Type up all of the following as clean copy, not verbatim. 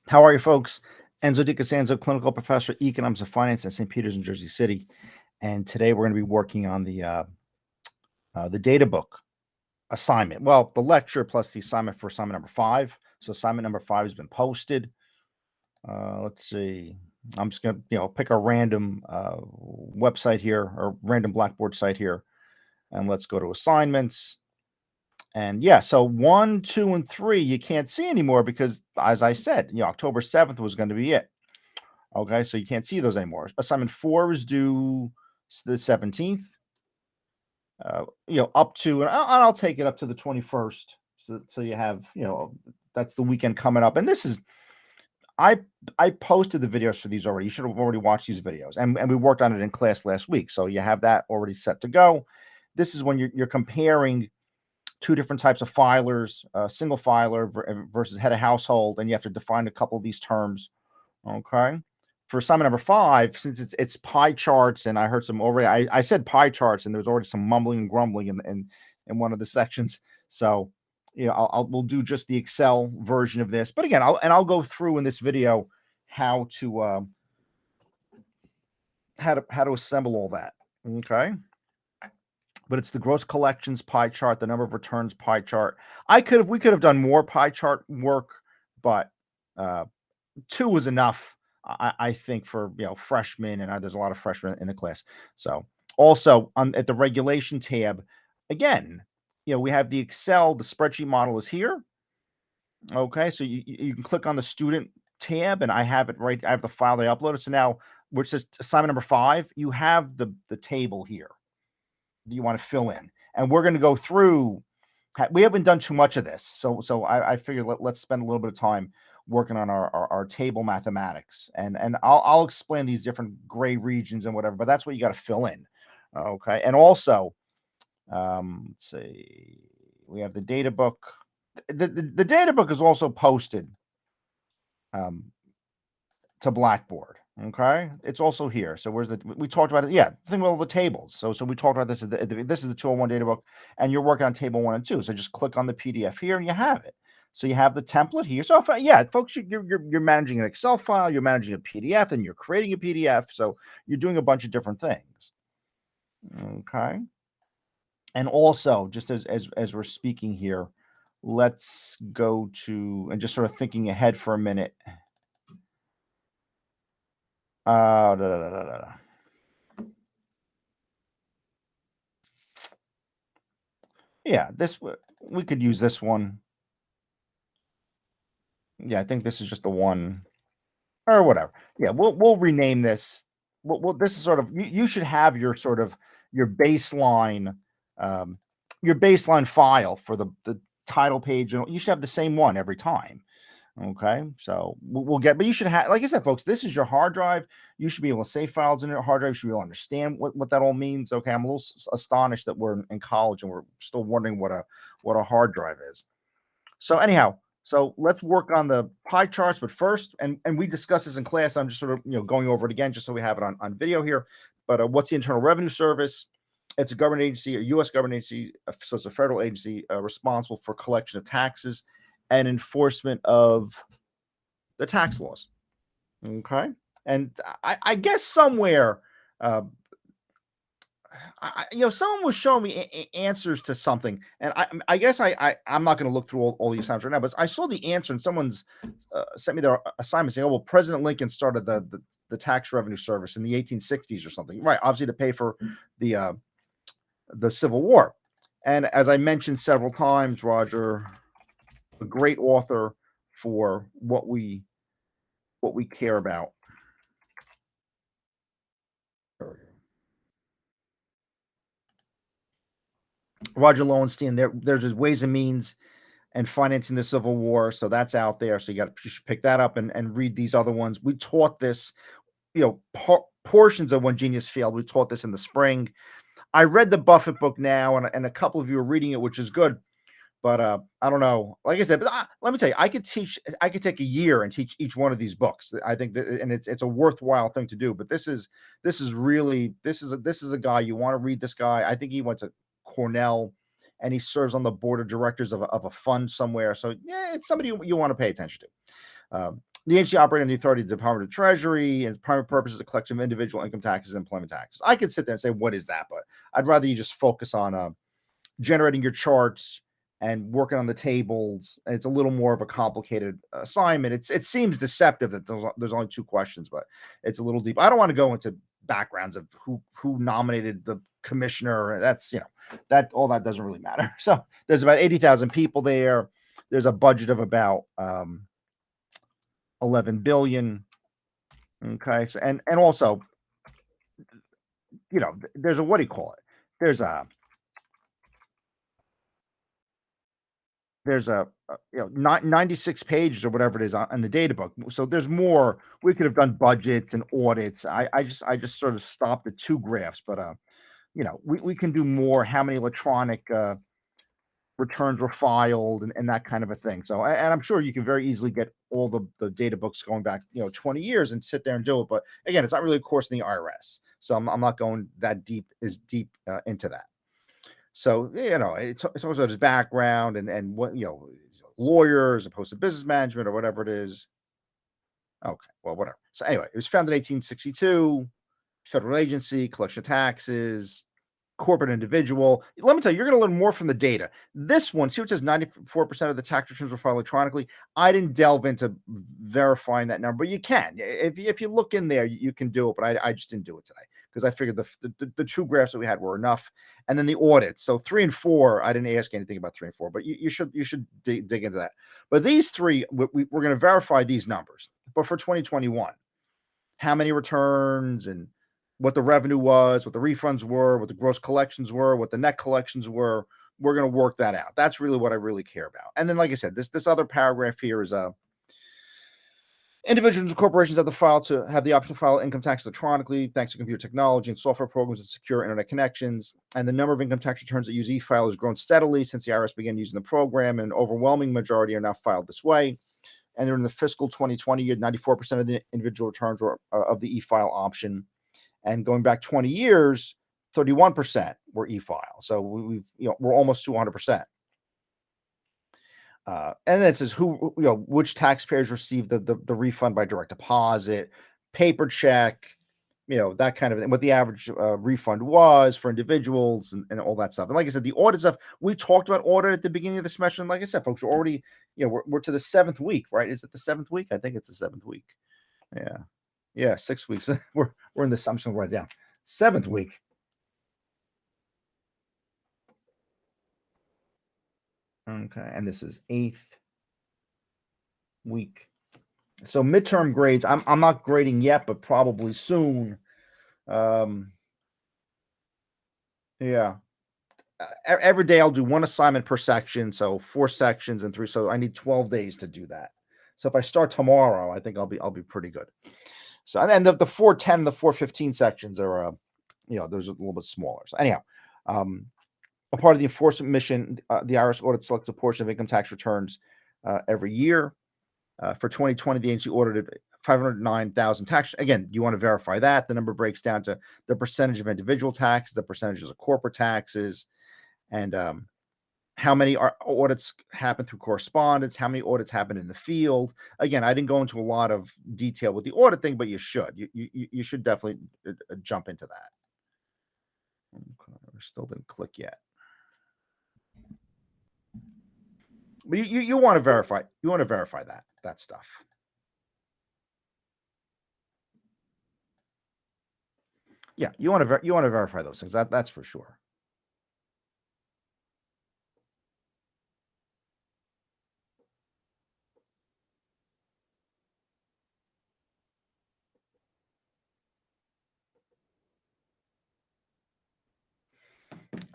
How are you, folks? Enzo DiCostanzo, clinical professor, economics and finance at St. Peter's in Jersey City, and today we're going to be working on the data book assignment. Well, the lecture plus the assignment for assignment number 5. So assignment number 5 has been posted. Let's see. I'm just going to pick a random website here or random Blackboard site here, and let's go to assignments. And yeah, so 1, 2, and 3 you can't see anymore because, as I said, October 7th was going to be it. Okay, so you can't see those anymore. Assignment 4 is due the 17th. Up to, and I'll take it up to the 21st. So you have, that's the weekend coming up. And this is, I posted the videos for these already. You should have already watched these videos, and we worked on it in class last week. So you have that already set to go. This is when you're comparing two different types of filers, single filer versus head of household, and you have to define a couple of these terms. Okay. For assignment number 5, since it's pie charts, and I heard some already, I said pie charts, and there was already some mumbling and grumbling in one of the sections. So, we'll do just the Excel version of this. But again, I'll go through in this video how to assemble all that. Okay. But it's the gross collections pie chart, the number of returns pie chart. We could have done more pie chart work, but 2 was enough, I think, for freshmen, and there's a lot of freshmen in the class. So also at the regulation tab, again, we have the Excel, the spreadsheet model is here. Okay, so you can click on the student tab, and I have it right. I have the file they uploaded. So now, which says assignment number 5, you have the table here you want to fill in, and we're going to go through. We haven't done too much of this, so I figured let's spend a little bit of time working on our table mathematics, and I'll explain these different gray regions and whatever, but that's what you got to fill in. Okay, and also, let's see, we have the data book. The data book is also posted to Blackboard. Okay, it's also here. So where's we talked about it? Yeah, think about all the tables. So we talked about this. This is the 201 data book, and you're working on table 1 and 2. So just click on the PDF here, and you have it. So you have the template here. So yeah, folks, you're managing an Excel file, you're managing a PDF, and you're creating a PDF. So you're doing a bunch of different things. Okay, and also just as we're speaking here, let's go to, and just sort of thinking ahead for a minute. Yeah, we could use this one. Yeah, I think this is just the one, or whatever. Yeah, we'll rename this. This is sort of, you should have your sort of your baseline file for the title page. You should have the same one every time. Okay, so we'll get, but you should have, like I said, folks, this is your hard drive. You should be able to save files in your hard drive. You should be able to understand what that all means. Okay, I'm a little astonished that we're in college and we're still wondering what a hard drive is. So anyhow, so let's work on the pie charts, but first, and we discussed this in class. I'm just sort of going over it again just so we have it on video here. But what's the Internal Revenue Service? It's a government agency, a U.S. government agency, so it's a federal agency responsible for collection of taxes and enforcement of the tax laws. Okay, and I guess somewhere, someone was showing me answers to something, and I guess I'm not going to look through all these times right now, but I saw the answer, and someone's sent me their assignment saying, "Oh, well, President Lincoln started the tax revenue service in the 1860s or something," right? Obviously, to pay for the Civil War. And as I mentioned several times, Roger, a great author for what we care about. Roger Lowenstein, there's his Ways and Means and Financing the Civil War. So that's out there. So you should pick that up and read these other ones. We taught this, portions of When Genius Failed. We taught this in the spring. I read the Buffett book now, and a couple of you are reading it, which is good. But I don't know. Like I said, but let me tell you, I could take a year and teach each one of these books. I think that, and it's a worthwhile thing to do. But this is a guy you want to read. This guy, I think he went to Cornell, and he serves on the board of directors of a fund somewhere. So yeah, it's somebody you want to pay attention to. The agency operating under the authority of the Department of Treasury, and its primary purpose is a collection of individual income taxes and employment taxes. I could sit there and say, what is that? But I'd rather you just focus on generating your charts and working on the tables. It's a little more of a complicated assignment. It seems deceptive that there's only 2 questions, but it's a little deep. I don't want to go into backgrounds of who nominated the commissioner. That's, that all that doesn't really matter. So there's about 80,000 people there. There's a budget of about 11 billion. Okay. So, and also, there's a, what do you call it? There's a 96 pages or whatever it is on the data book. So there's more. We could have done budgets and audits. I just sort of stopped at 2 graphs, but we can do more. How many electronic returns were filed and that kind of a thing. So, and I'm sure you can very easily get all the data books going back 20 years and sit there and do it. But again, it's not really a course in the IRS, so I'm not going that deep into that. So it's also his background and what lawyer as opposed to business management or whatever it is. Okay, well, whatever. So anyway, it was founded in 1862. Federal agency, collection of taxes, corporate individual. Let me tell you, you're going to learn more from the data. This one, see what says 94% of the tax returns were filed electronically. I didn't delve into verifying that number, but you can. If you look in there, you can do it, but I just didn't do it today because I figured the 2 graphs that we had were enough. And then the audits. So 3 and 4, I didn't ask anything about 3 and 4, but you should dig into that. But these 3, we're going to verify these numbers. But for 2021, how many returns and what the revenue was, what the refunds were, what the gross collections were, what the net collections were. We're going to work that out. That's really what I really care about. And then, like I said, this other paragraph here is individuals and corporations have the option to file income tax electronically thanks to computer technology and software programs and secure internet connections. And the number of income tax returns that use e-file has grown steadily since the IRS began using the program, and an overwhelming majority are now filed this way. And during the fiscal 2020 year, 94% of the individual returns were of the e-file option. And going back 20 years, 31% were e-file. So we're almost to 100%. And then it says which taxpayers received the refund by direct deposit, paper check, that kind of thing, what the average refund was for individuals and all that stuff. And like I said, the audit stuff, we talked about audit at the beginning of the semester. And like I said, folks, we're already, we're to the 7th week, right? Is it the 7th week? I think it's the 7th week. Yeah. Yeah, 6 weeks. we're in the assumption right down. 7th week. Okay, and this is 8th week. So midterm grades, I'm not grading yet, but probably soon. Yeah. Every day I'll do 1 assignment per section, so 4 sections and 3. So I need 12 days to do that. So if I start tomorrow, I think I'll be pretty good. So and then the 410 and the 415 sections are those are a little bit smaller. So anyhow, a part of the enforcement mission, the IRS audit selects a portion of income tax returns every year. For 2020, the agency audited 509,000 tax. Again, you want to verify that. The number breaks down to the percentage of individual taxes, the percentages of corporate taxes, and how many audits happen through correspondence, how many audits happen in the field. Again, I didn't go into a lot of detail with the audit thing, but you should. You should definitely jump into that. Okay, I still didn't click yet. But you want to verify. You want to verify that stuff. Yeah, you want to verify those things. That's for sure.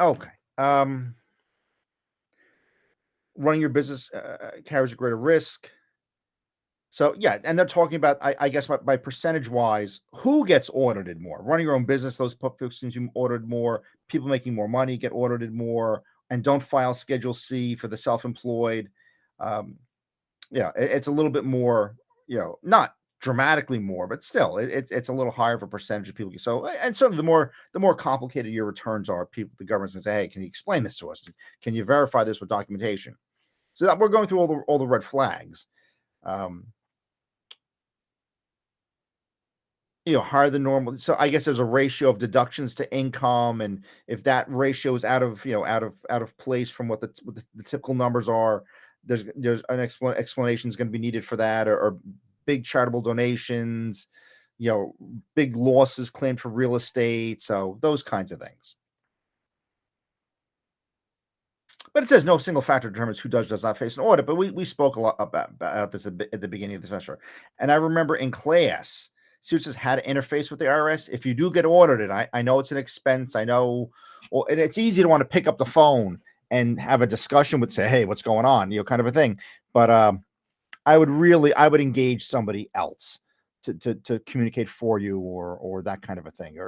Okay. Running your business carries a greater risk. So yeah, and they're talking about, I guess, by percentage wise, who gets audited more? Running your own business, those folks seem to be audited more. People making more money get audited more, and don't file Schedule C for the self-employed. It's a little bit more, not dramatically more, but still, it's a little higher of a percentage of people. So, and certainly the more complicated your returns are, people, the government's gonna say, hey, can you explain this to us? Can you verify this with documentation? So that we're going through all the red flags. Um, higher than normal. So I guess there's a ratio of deductions to income, and if that ratio is out of place from what the typical numbers are, there's an explanation is going to be needed for that, or big charitable donations, big losses claimed for real estate, so those kinds of things. But it says no single factor determines who does not face an audit. But we spoke a lot about this at the beginning of the semester. And I remember in class, Sue says how to interface with the IRS. If you do get audited, I know it's an expense. I know, well, and it's easy to want to pick up the phone and have a discussion with, say, hey, what's going on, kind of a thing. But I would engage somebody else to communicate for you, or that kind of a thing.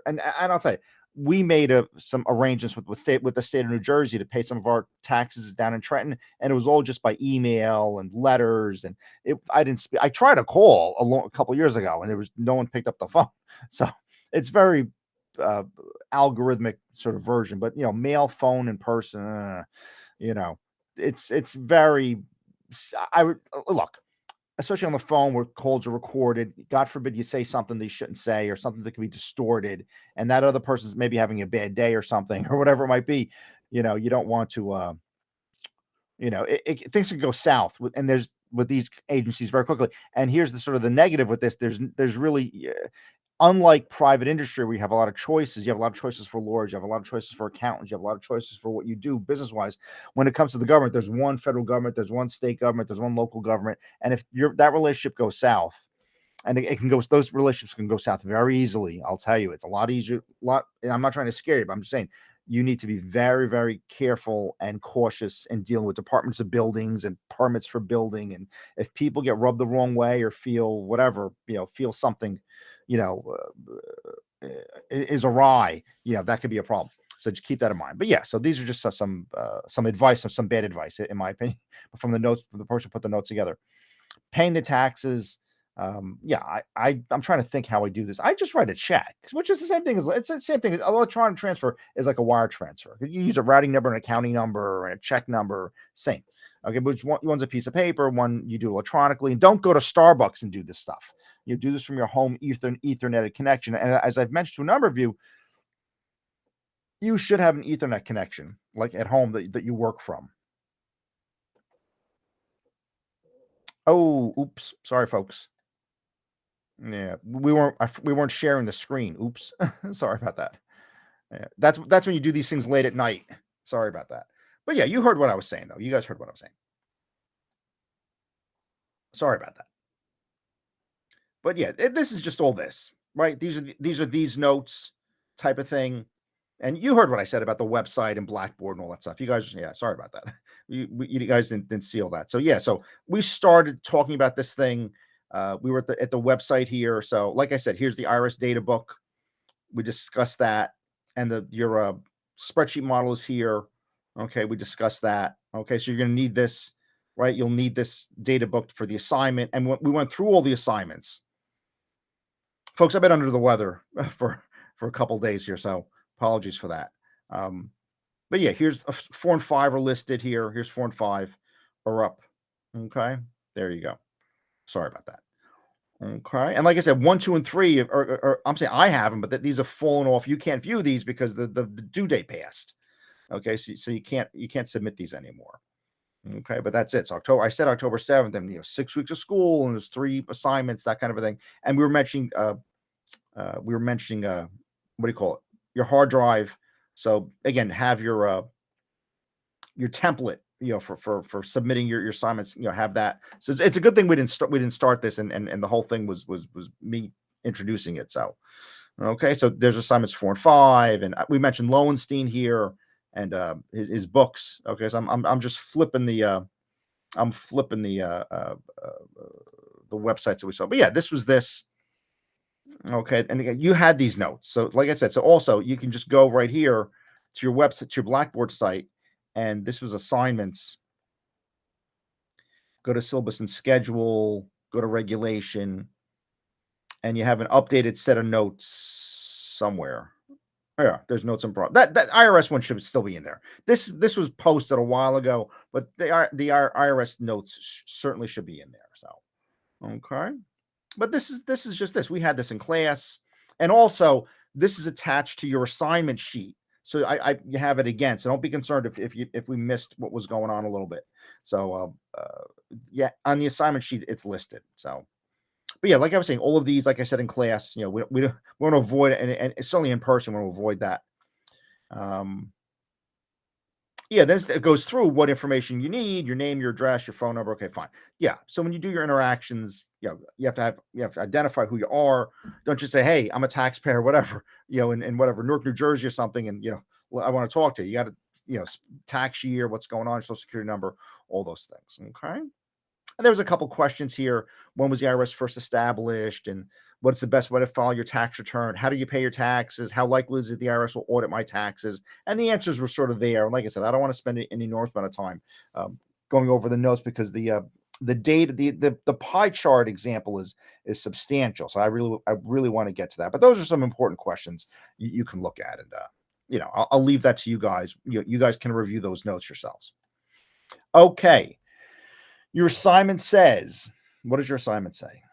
And I'll tell you, we made some arrangements with the state of New Jersey to pay some of our taxes down in Trenton, and it was all just by email and letters. And I didn't I tried to call a couple years ago, and there was no one picked up the phone. So it's very uh, algorithmic sort of version, but mail, phone, in person, you know, it's very. I would look, especially on the phone where calls are recorded. God forbid you say something they shouldn't say, or something that can be distorted, and that other person's maybe having a bad day or something, or whatever it might be. You don't want to. Things can go south and there's with these agencies very quickly. And here's the sort of the negative with this. There's really, unlike private industry, where you have a lot of choices. You have a lot of choices for lawyers. You have a lot of choices for accountants. You have a lot of choices for what you do business wise. When it comes to the government, there's one federal government, there's one state government, there's one local government. And if that relationship goes south, and it can go, those relationships can go south very easily. I'll tell you, it's a lot easier. And I'm not trying to scare you, but I'm just saying you need to be very, very careful and cautious in dealing with departments of buildings and permits for building. And if people get rubbed the wrong way, or feel whatever, feel something, you know, is awry, that could be a problem. So just keep that in mind. But yeah, so these are just some advice, some bad advice, in my opinion, from the notes, from the person who put the notes together. Paying the taxes. Yeah, I'm trying to think how I do this. I just write a check, which is the same thing it's the same thing. Electronic transfer is like a wire transfer. You use a routing number, an accounting number, and a check number. Same. Okay, but one's a piece of paper, one you do electronically. And don't go to Starbucks and do this stuff. You do this from your home Ethernet connection. And as I've mentioned to a number of you, you should have an Ethernet connection, like at home, that you work from. Oh, oops. Sorry, folks. Yeah, we weren't sharing the screen. Oops. Sorry about that. Yeah, that's when you do these things late at night. Sorry about that. But yeah, you heard what I was saying, though. You guys heard what I was saying. Sorry about that. But yeah, this is just all this, right? These notes type of thing. And you heard what I said about the website and Blackboard and all that stuff. You guys, yeah, sorry about that. You guys didn't see all that. So yeah, so we started talking about this thing. We were at the website here. So like I said, here's the IRS data book. We discussed that, and your spreadsheet model is here. Okay, we discussed that. Okay, so you're going to need this, right? You'll need this data book for the assignment, and we went through all the assignments. Folks, I've been under the weather for a couple days here, so apologies for that. But yeah, here's 4 and 5 are listed here. Here's 4 and 5 are up. Okay, there you go. Sorry about that. Okay, and like I said, 1, 2, and 3 I'm saying I have them, but these have fallen off. You can't view these because the due date passed. Okay, so you can't submit these anymore. Okay, but that's it. So I said October 7th, and 6 weeks of school, and there's 3 assignments, that kind of a thing. And we were mentioning what do you call it? Your hard drive. So again, have your template, for submitting your assignments, have that. So it's a good thing we didn't start this, and the whole thing was me introducing it. So okay, so there's assignments 4 and 5, and we mentioned Lowenstein here, and his books. Okay, so I'm just flipping the the websites that we saw. But yeah, this was this. Okay, and again, you had these notes. So like I said, so also you can just go right here to your website, to your Blackboard site, and this was assignments. Go to syllabus and schedule, go to regulation, and you have an updated set of notes somewhere. Yeah, there's notes and that IRS one should still be in there. This was posted a while ago, but IRS notes certainly should be in there. So okay, but this is just this. We had this in class, and also this is attached to your assignment sheet. So you have it again. So don't be concerned if we missed what was going on a little bit. So yeah, on the assignment sheet it's listed. So but yeah, like I was saying, all of these, like I said in class, we want to avoid it, and it's certainly in person, we want to avoid that. Um, yeah, then it goes through what information you need, your name, your address, your phone number. Okay, fine. Yeah. So when you do your interactions, you have to identify who you are. Don't just say, "Hey, I'm a taxpayer," whatever, in whatever Newark, New Jersey or something, and well, I want to talk to you. You got to, tax year, what's going on, social security number, all those things. Okay. And there was a couple questions here. When was the IRS first established? And what's the best way to file your tax return? How do you pay your taxes? How likely is it the IRS will audit my taxes? And the answers were sort of there. And like I said, I don't want to spend an enormous amount of time going over the notes because the data, the pie chart example is substantial. So I really want to get to that. But those are some important questions you can look at, and I'll leave that to you guys. You guys can review those notes yourselves. Okay. Your assignment says, what does your assignment say?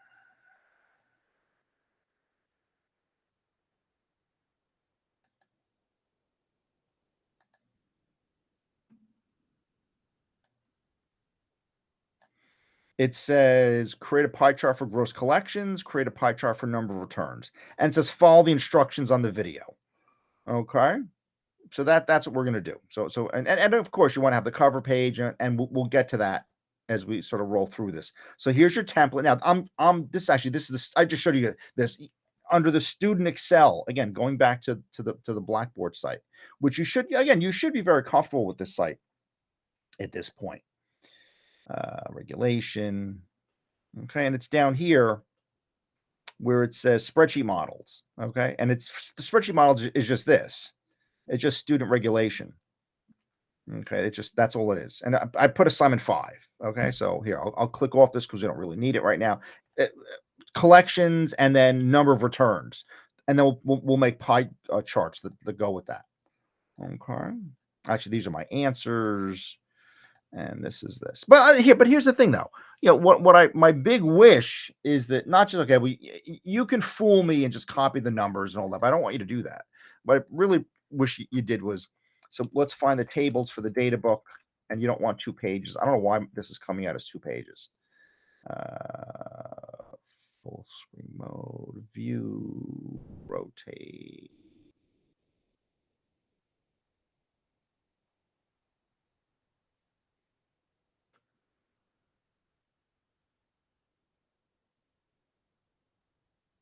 It says create a pie chart for gross collections, create a pie chart for number of returns. And it says follow the instructions on the video. Okay. So that's what we're going to do. And of course you want to have the cover page, and we'll get to that as we sort of roll through this. So here's your template. Now I just showed you this under the student Excel, again, going back to the Blackboard site, which you should be very comfortable with this site at this point. Regulation. Okay. And it's down here where it says spreadsheet models. Okay. And it's the spreadsheet models is just this. It's just student regulation. Okay. That's all it is. And I put assignment 5. Okay. So here, I'll click off this because we don't really need it right now. Collections and then number of returns. And then we'll make pie charts that go with that. Okay. Actually, these are my answers. And this is this. But here's the thing though. My big wish is that not just you can fool me and just copy the numbers and all that, but I don't want you to do that. What I really wish you did was, so let's find the tables for the data book, and you don't want 2 pages. I don't know why this is coming out as 2 pages. Full screen mode, view, rotate.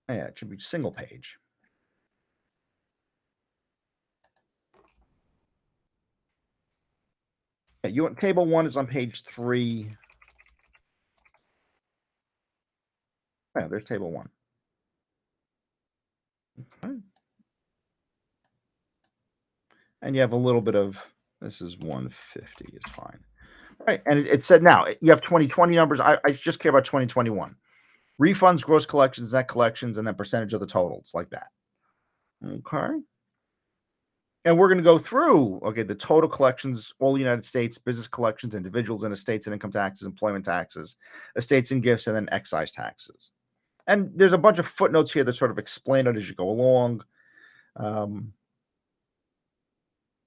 Yeah, it should be single page. Yeah, table 1 is on page 3. Yeah, there's table 1. Okay. And you have a little bit of, this is 150 is fine. Right. And it said now you have 2020 numbers. I just care about 2021. Refunds, gross collections, net collections, and then percentage of the totals like that. Okay. And we're going to go through, the total collections, all the United States, business collections, individuals and estates and income taxes, employment taxes, estates and gifts, and then excise taxes. And there's a bunch of footnotes here that sort of explain it as you go along.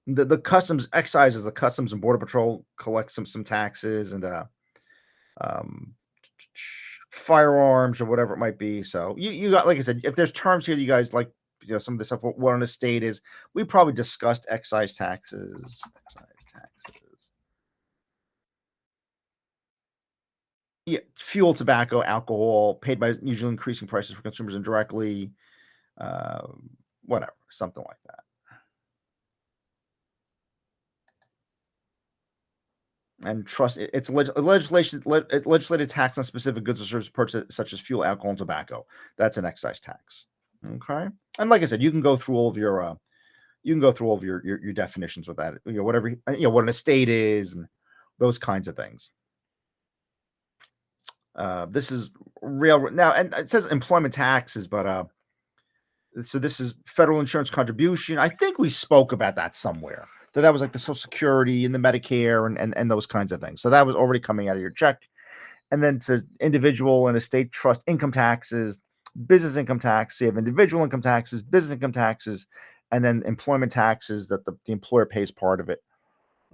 The customs excise is the Customs and Border Patrol collects some taxes, and firearms or whatever it might be. So you got, like I said, if there's terms here you guys like, some of the stuff, what an estate is, we probably discussed excise taxes. Yeah, fuel, tobacco, alcohol paid by usually increasing prices for consumers indirectly, whatever, something like that. And trust it's legislated tax on specific goods or services purchased, such as fuel, alcohol, and tobacco. That's an excise tax. Okay. And like I said, you can go through all of your your definitions with that. Whatever what an estate is and those kinds of things. This is railroad now, and it says employment taxes, but so this is federal insurance contribution. I think we spoke about that somewhere. That was like the Social Security and the Medicare and those kinds of things. So that was already coming out of your check. And then it says individual and estate trust income taxes, business income tax. So you have individual income taxes, business income taxes, and then employment taxes that the employer pays part of it.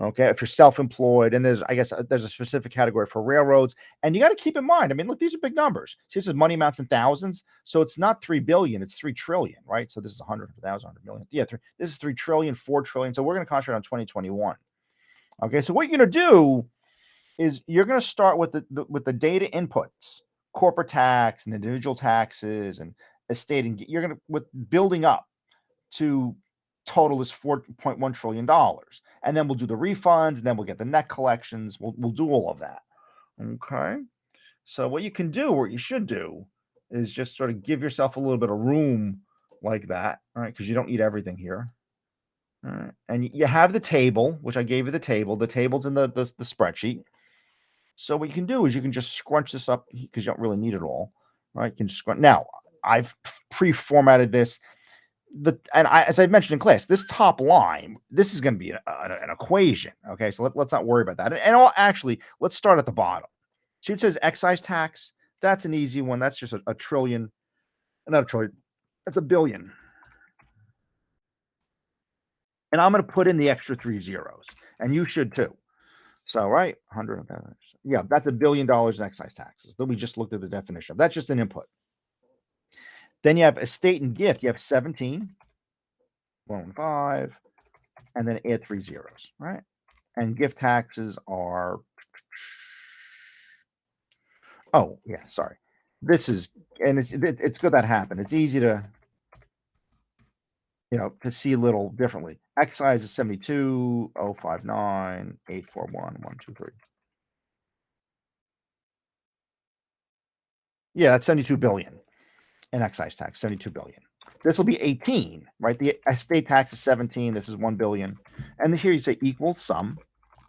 Okay, if you're self-employed, and I guess there's a specific category for railroads, and you got to keep in mind. I mean, look, these are big numbers. See, it says money amounts in thousands, so it's not 3 billion, it's 3 trillion, right? So this is 100,000, 100 million. Yeah, this is 3 trillion, 4 trillion. So we're going to concentrate on 2021. Okay, so what you're going to do is you're going to start with the data inputs, corporate tax and individual taxes and estate, and you're going to with building up to total is $4.1 trillion, and then we'll do the refunds, and then we'll get the net collections. We'll do all of that. Okay. So what you can do, or what you should do, is just sort of give yourself a little bit of room like that, all right? Because you don't need everything here. All right. And you have the table, which I gave you the table. The table's in the spreadsheet. So what you can do is you can just scrunch this up because you don't really need it all, right? You can just scrunch. Now, I've pre-formatted this. As I mentioned in class, this top line, this is going to be an equation. Okay, so let's not worry about that. Actually, let's start at the bottom. See, it says excise tax. That's an easy one. That's just a trillion, not a trillion. That's a billion. And I'm going to put in the extra 3 zeros, and you should too. So, right, 100. Yeah, that's $1 billion in excise taxes that we just looked at the definition of. That's just an input. Then you have estate and gift. You have 17, 115, and then add 3 zeros, right? And gift taxes are, oh yeah, sorry. This is, and it's good that happened. It's easy to, to see a little differently. Excise is 72,059, 841, 123. Yeah, that's 72 billion in excise tax, 72 billion. This will be 18, right? The estate tax is 17. This is 1 billion. And here you say equal sum,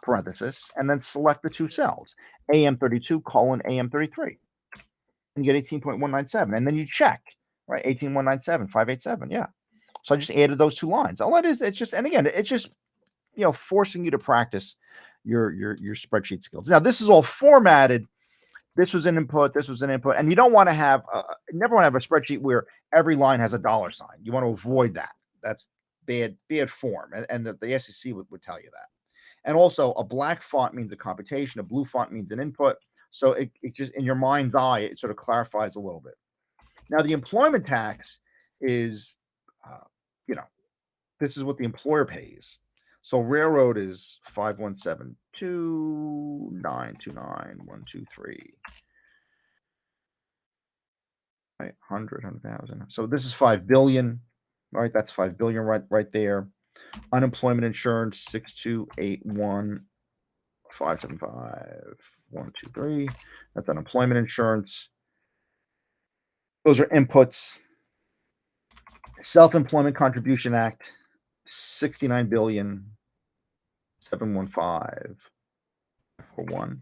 parenthesis, and then select the two cells, AM32 colon AM33. And you get 18.197. And then you check, right? 18,197, 587. Yeah. So I just added those two lines. All it is, it's just, and again, it's just, forcing you to practice your spreadsheet skills. Now, this is all formatted. This was an input. This was an input. And you don't want to have, never want to have a spreadsheet where every line has a dollar sign. You want to avoid that. That's bad form. And the SEC would tell you that. And also, a black font means a computation. A blue font means an input. So it just, in your mind's eye, it sort of clarifies a little bit. Now, the employment tax is, this is what the employer pays. So railroad is 5172929 right, 100,000. So this is 5 billion, right? That's 5 billion right there. Unemployment insurance 6281575 That's unemployment insurance. Those are inputs. Self-Employment Contribution Act 69 billion 715 for one.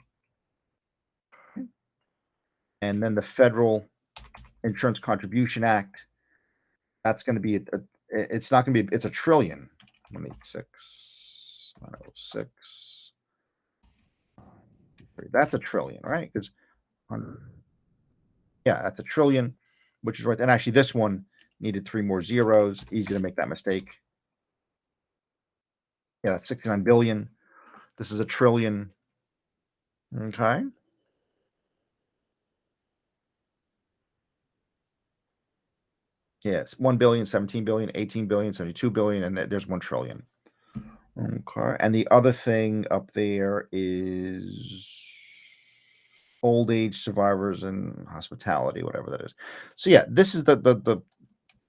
And then the Federal Insurance Contribution Act, that's going to be it's not going to be, it's a trillion. 186 906. That's a trillion, right? Because yeah, that's a trillion, which is right. And actually, this one needed 3 more zeros. Easy to make that mistake. Yeah, that's 69 billion. This is a trillion. Okay. Yes, 1 billion, 17 billion, 18 billion, 72 billion, and there's 1 trillion. Okay. And the other thing up there is old age survivors and hospitality, whatever that is. So yeah, this is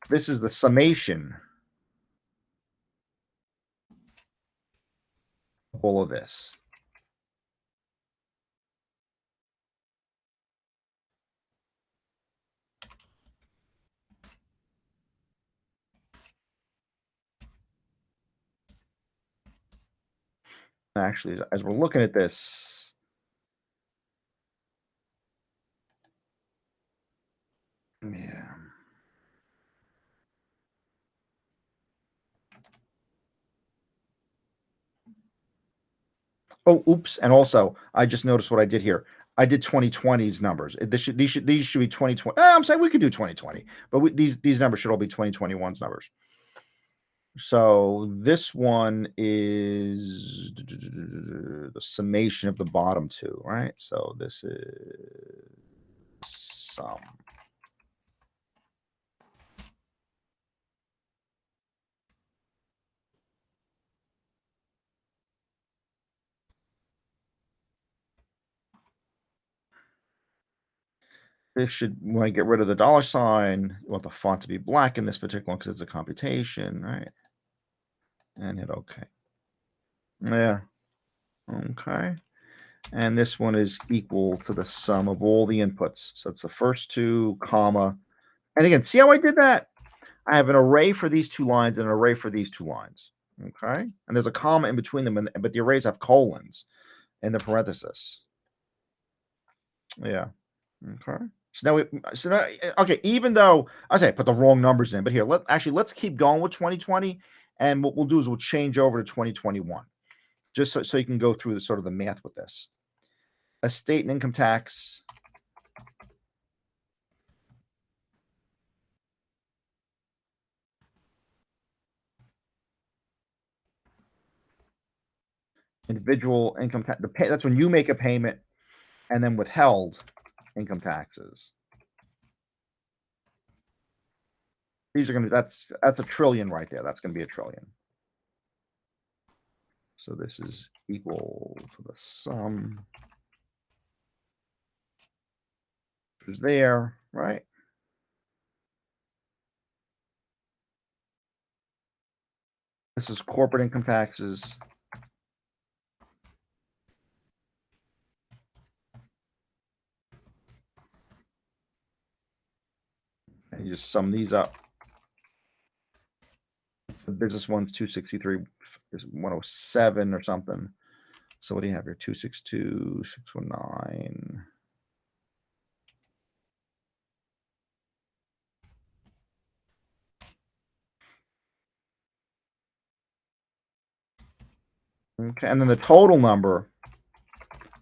this is the summation of all of this. Actually, as we're looking at this, Yeah. Oh, oops. And also, I just noticed what I did here. I did 2020's numbers. These should be 2020. I'm saying we could do 2020, but these numbers should all be 2021's numbers. So this one is the summation of the bottom two, right? So this is sum. This should, when I get rid of the dollar sign, you want the font to be black in this particular one because it's a computation, right? And hit OK. Yeah. Okay. And this one is equal to the sum of all the inputs. So it's the first two, comma. And again, see how I did that? I have an array for these two lines and an array for these two lines. Okay. And there's a comma in between them, but the arrays have colons in the parenthesis. Yeah. Okay. So now, okay, even though I say put the wrong numbers in, but here, let's keep going with 2020. And what we'll do is we'll change over to 2021, just so you can go through the sort of the math with this. Estate and income tax. Individual income tax. That's when you make a payment, and then withheld income taxes. These are going to be, that's a trillion right there. That's going to be a trillion. So this is equal to the sum, which is there, right? This is corporate income taxes. And you just sum these up. The business one's 263, is 107 or something. So what do you have here? 262, 619. Okay, and then the total number,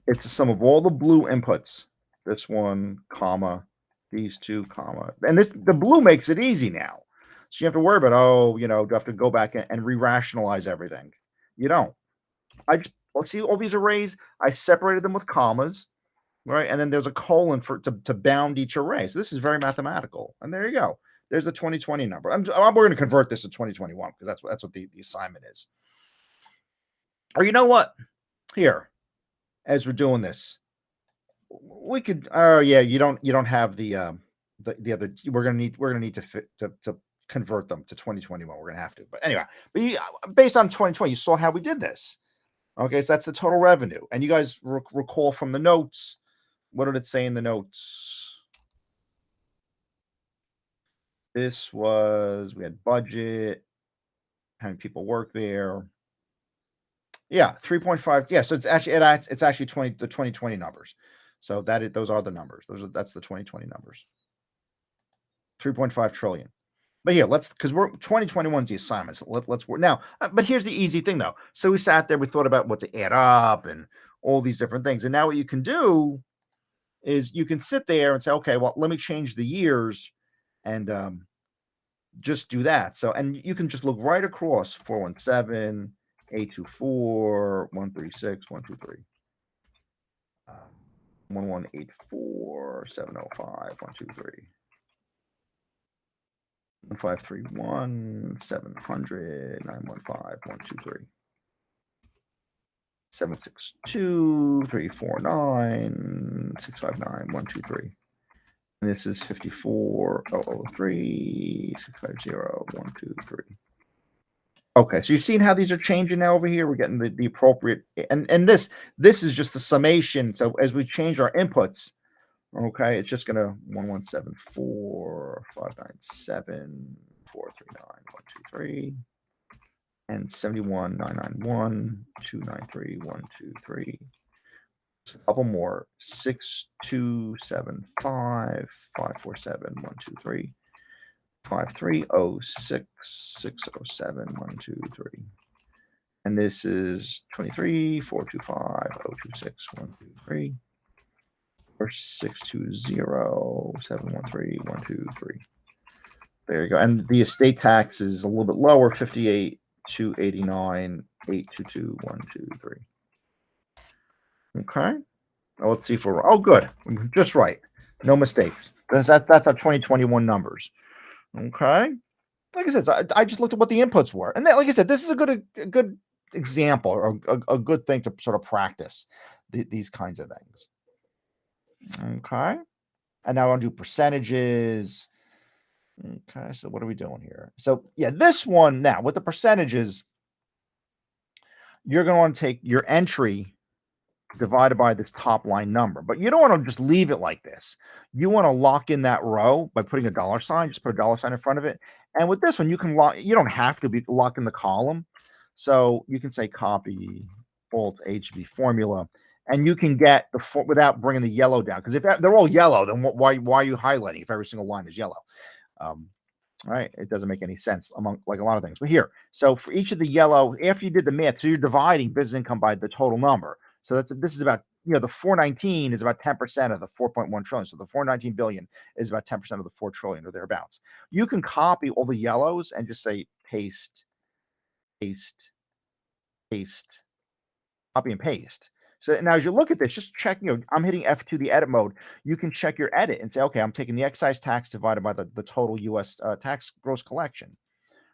it's the sum of all the blue inputs. This one, comma, these two, comma. And the blue makes it easy now. So you have to worry about, do you have to go back and re-rationalize everything? You don't. Let's see all these arrays. I separated them with commas, right? And then there's a colon to bound each array. So this is very mathematical. And there you go. There's the 2020 number. We're going to convert this to 2021 because that's what the assignment is. Or you know what? Here, as we're doing this, we could. Oh yeah, you don't have the other. We're gonna need to convert them to 2021. We're gonna have to. But anyway, based on 2020, you saw how we did this. Okay, so that's the total revenue. And you guys recall from the notes, what did it say in the notes? This was, we had budget, how many people work there. Yeah, 3.5. Yeah, so it's actually the 2020 numbers. So those are the numbers. That's the 2020 numbers. 3.5 trillion. But here, because we're 2021's the assignments. Let's work now. But here's the easy thing though. So we sat there, we thought about what to add up and all these different things. And now what you can do is you can sit there and say, okay, well, let me change the years and just do that. So, and you can just look right across 417, 824, 136, 123. 1184, 705, 123. 1531, 700, 915, 123. 762, 349, 659, 123. And this is 54003, 650, 123. Okay, so you've seen how these are changing now over here. We're getting the appropriate, and this is just the summation. So as we change our inputs, okay, it's just gonna 1174, 597, 439, 123, and 71, 991, 293, 123. A couple more. 6275 547 123 5306 607 123. And this is 23 425 026 123 or 620 713 123. There you go. And the estate tax is a little bit lower, 58 289 822 123. Okay. Now let's see if we're good. Just right. No mistakes. That's our 2021 numbers. Okay. Like I said, I just looked at what the inputs were. And then, like I said, this is a good example or a good thing to sort of practice these kinds of things. Okay. And now I'll do percentages. Okay. So what are we doing here? So yeah, this one now with the percentages, you're going to want to take your entry divided by this top line number, but you don't want to just leave it like this. You want to lock in that row by putting a dollar sign, just put a dollar sign in front of it. And with this one, you can lock, you don't have to be locking the column. So you can say copy Alt HV formula, and you can get the without bringing the yellow down. Because if they're all yellow, then why are you highlighting if every single line is yellow? Right? It doesn't make any sense among like a lot of things. But here, so for each of the yellow, after you did the math, so you're dividing business income by the total number. So this is about, the 419 is about 10% of the 4.1 trillion. So the 419 billion is about 10% of the 4 trillion or thereabouts. You can copy all the yellows and just say paste, paste, paste, copy and paste. So now as you look at this, just check, I'm hitting F2, the edit mode. You can check your edit and say, okay, I'm taking the excise tax divided by the total US tax gross collection.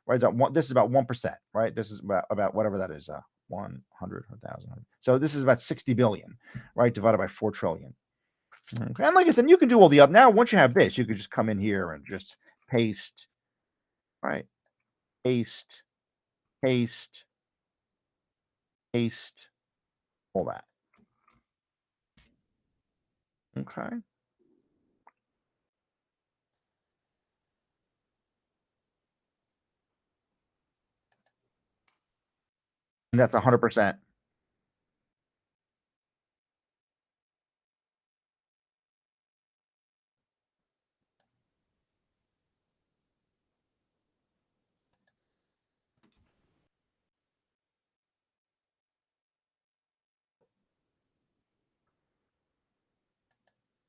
Right? This is about 1%, right? This is about whatever that is, 100, 1,000. So this is about 60 billion, right? Divided by 4 trillion. Okay. And like I said, you can do all the other. Now, once you have this, you could just come in here and just paste, right? Paste, paste, paste, all that. Okay. And that's 100%.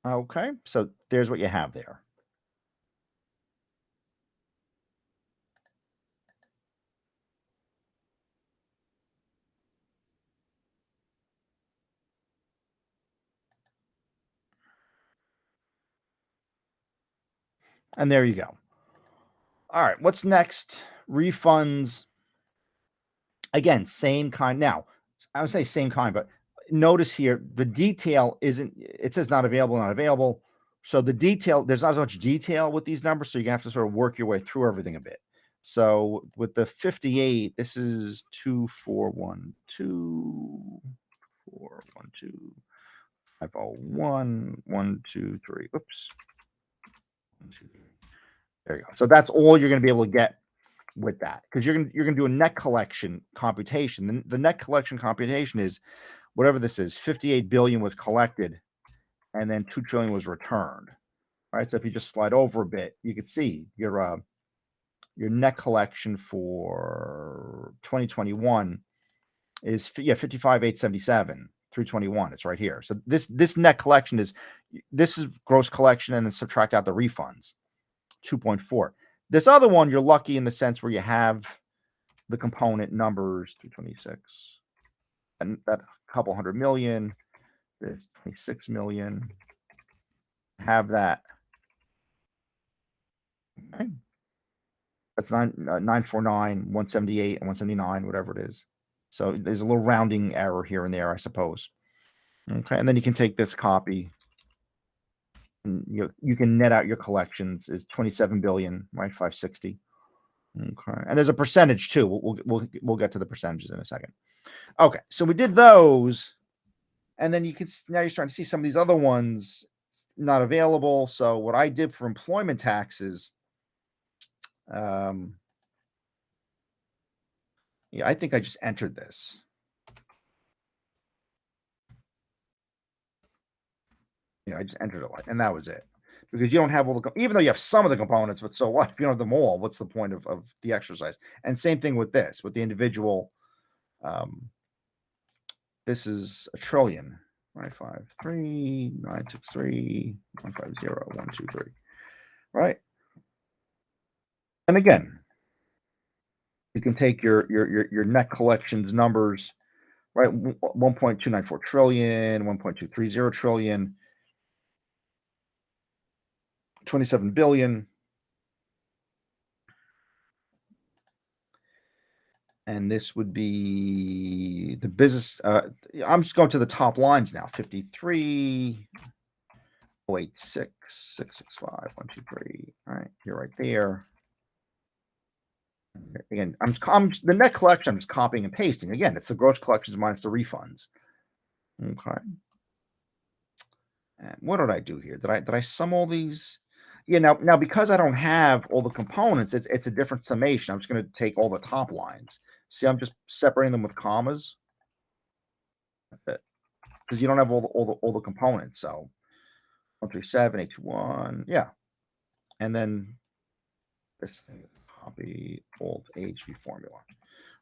Okay. So there's what you have there. And there you go. All right. What's next? Refunds. Again, same kind. Now, I would say same kind, but notice here the detail isn't, it says not available, not available. So the detail, there's not as much detail with these numbers. So you have to sort of work your way through everything a bit. So with the 58, this is 2412, 412, 501, 123. Oops. 1, 2, 3. There you go. So that's all you're going to be able to get with that, because you're gonna do a net collection computation. The net collection computation is whatever this is. 58 billion was collected, and then 2 trillion was returned. All right. So if you just slide over a bit, you can see your net collection for 2021 is 55,877 321. It's right here. So this net collection is gross collection, and then subtract out the refunds, 2.4. This other one, you're lucky in the sense where you have the component numbers, 326, and that couple hundred million, there's 26 million. Have that. Okay. That's 949, 178, and 179, whatever it is. So there's a little rounding error here and there, I suppose. Okay, and then you can take this copy, and you can net out your collections is 27 billion, right? 560. Okay, and there's a percentage too. We'll get to the percentages in a second. Okay, so we did those, and then now you're starting to see some of these other ones not available. So what I did for employment taxes, yeah, I think I just entered this. I just entered it and that was it. Because you don't have all the, even though you have some of the components, but so what? If you don't have them all, what's the point of the exercise? And same thing with this, with the individual. This is a trillion. 953, 963, 150, 123. Right. And again, you can take your net collections numbers, right? 1.294 trillion, 1.230 trillion, 27 billion. And this would be the business. I'm just going to the top lines now. 53, 086, 665, 123. All right, you're right there. Again, I'm the net collection. I'm just copying and pasting. Again, it's the gross collections minus the refunds. Okay. And what did I do here? Did I sum all these? Yeah. Now because I don't have all the components, it's a different summation. I'm just going to take all the top lines. See, I'm just separating them with commas. Because you don't have all the components. So 137, 821, yeah. And then this thing, copy Alt HV formula. All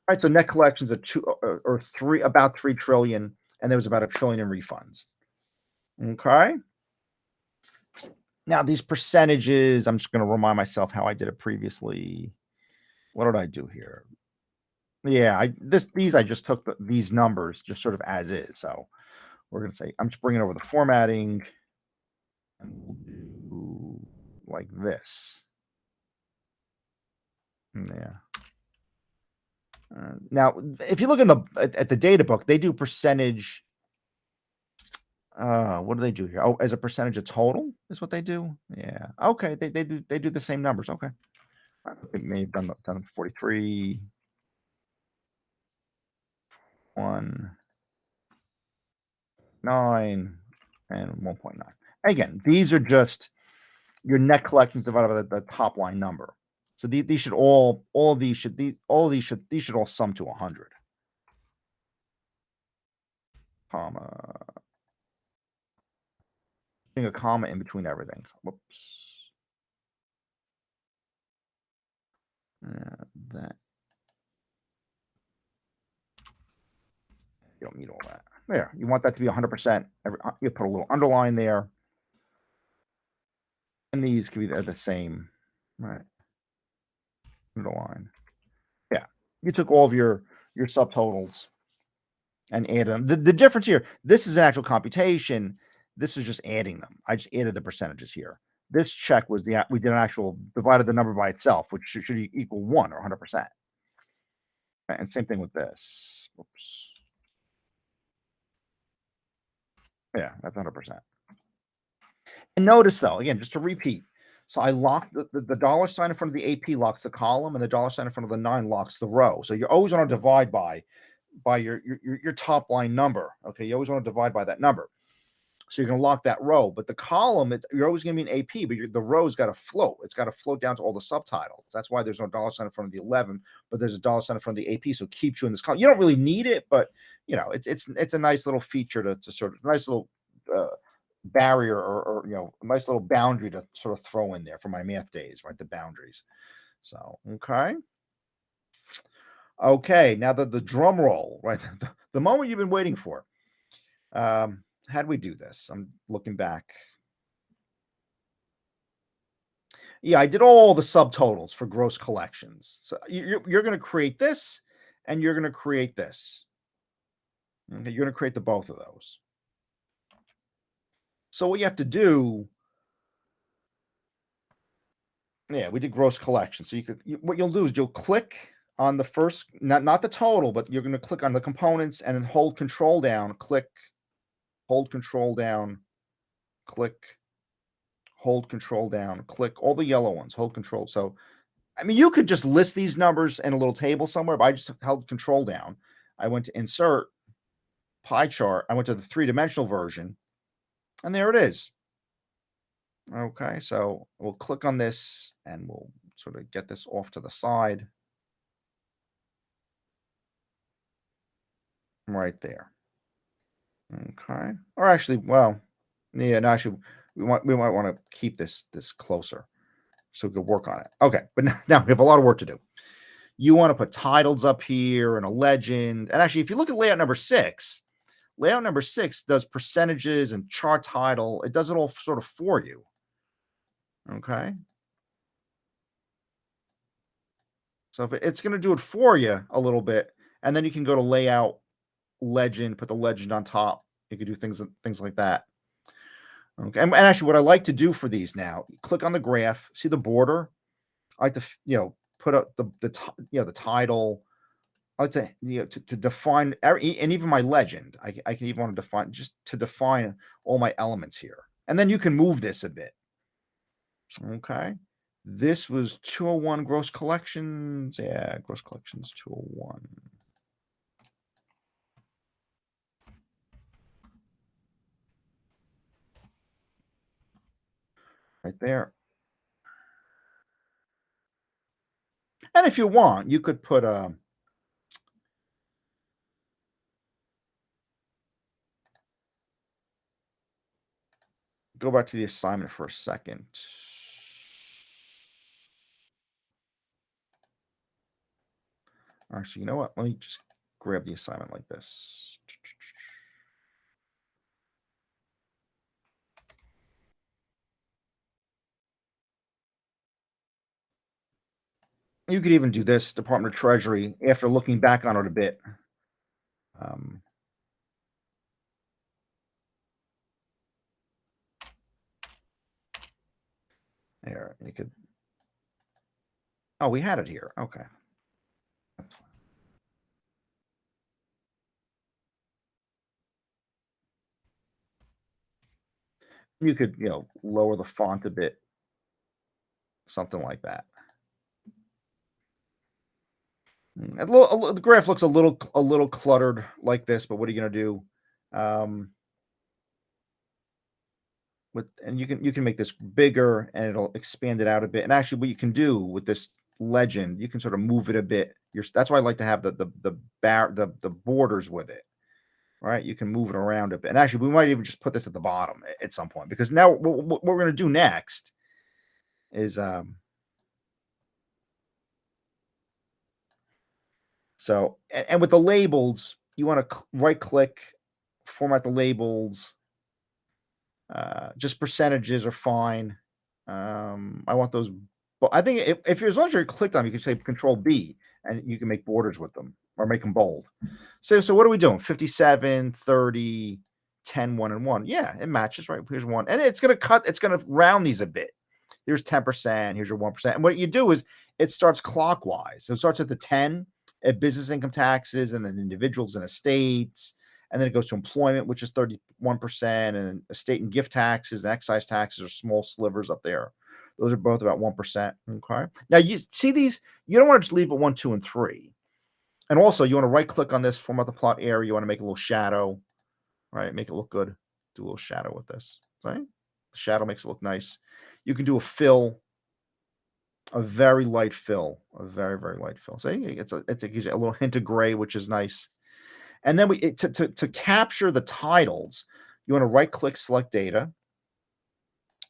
right, so net collections are about 3 trillion, and there was about 1 trillion in refunds. Okay. Now these percentages, I'm just going to remind myself how I did it previously. What did I do here? Yeah, these I just took these numbers just sort of as is. So we're going to say I'm just bringing over the formatting, and we'll do like this. Yeah. Now, if you look at the data book, they do percentage. What do they do here? Oh, as a percentage of total is what they do. Yeah. Okay. They do the same numbers. Okay. I think may have done 43, 1, 9, and 1.9. Again, these are just your net collections divided by the top line number. So these should all of these should all sum to 100. Comma. Putting a comma in between everything. Whoops. That you don't need all that. There, you want that to be 100%. You put a little underline there, and these can be the same, right? Underline. Yeah, you took all of your subtotals and added them. The difference here, this is an actual computation. This is just adding them. I just added the percentages here. This check was we did an actual divided the number by itself, which should equal 1 or 100%. And same thing with this. Oops. Yeah, that's 100%. And notice though, again, just to repeat. So I locked the dollar sign in front of the AP locks the column, and the dollar sign in front of the 9 locks the row. So you always want to divide by your top line number. Okay, you always want to divide by that number. So you're going to lock that row, but the column, you're always going to be an AP, but the row's got to float. It's got to float down to all the subtitles. That's why there's no dollar sign in front of the 11, but there's a dollar sign in front of the AP, so it keeps you in this column. You don't really need it, but it's a nice little feature to sort of nice little barrier or a nice little boundary to sort of throw in there for my math days, right? The boundaries. So okay. Now the drum roll, right? The moment you've been waiting for. How do we do this? I'm looking back. Yeah, I did all the subtotals for gross collections. So you're going to create this, and you're going to create this. Okay, you're going to create the both of those. So what you have to do, yeah, we did gross collection. So what you'll do is you'll click on the first, not the total, but you're going to click on the components and then hold control down, click, hold control down, click, hold control down, click, all the yellow ones, hold control. So, I mean, you could just list these numbers in a little table somewhere, but I just held control down. I went to insert pie chart. I went to the 3-dimensional version, and there it is. Okay, so we'll click on this and we'll sort of get this off to the side. Right there. Okay. Or actually, well, Yeah, no, actually, we might want to keep this closer so we could work on it. Okay, but now we have a lot of work to do. You want to put titles up here and a legend. And actually, if you look at layout number six does percentages and chart title. It does it all sort of for you. Okay. So if it's going to do it for you a little bit, and then you can go to layout, legend, put the legend on top. You could do things like that. Okay. And actually, what I like to do for these now, click on the graph, see the border. I like to, put up the title. I like to, to define and even my legend. I can even want to define just to define all my elements here. And then you can move this a bit. Okay. This was 201 gross collections. Yeah, gross collections 201. Right there. And if you want, you could put go back to the assignment for a second. Actually, you know what? Let me just grab the assignment like this. You could even do this, Department of Treasury, after looking back on it a bit. Um, There, you could. Oh, we had it here. Okay. You could, lower the font a bit, something like that. The graph looks a little cluttered like this, but what are you going to do? And you can make this bigger and it'll expand it out a bit. And actually, what you can do with this legend, you can sort of move it a bit. That's why I like to have the borders with it. Right, you can move it around a bit. And actually, we might even just put this at the bottom at some point because now what we're going to do next is so and with the labels, you want to right click, format the labels. Just percentages are fine. I want those. But I think if you're as long as you're clicked on, you can say Control B, and you can make borders with them or make them bold. So what are we doing? 57, 30, 10, 1, and 1. Yeah, it matches, right? Here's 1. And it's going to it's going to round these a bit. Here's 10%, here's your 1%. And what you do is it starts clockwise. So it starts at the 10 at business income taxes and then individuals and estates. And then it goes to employment, which is 31%, and estate and gift taxes and excise taxes are small slivers up there. Those are both about 1%. Okay. Now you see these, you don't want to just leave it 1, 2, and 3. And also, you want to right click on this, format the plot area. You want to make a little shadow, right? Make it look good. Do a little shadow with this, right? The shadow makes it look nice. You can do a fill, a very light fill, a very, very light fill. See, it gives you a little hint of gray, which is nice. And then to capture the titles, you want to right click, select data.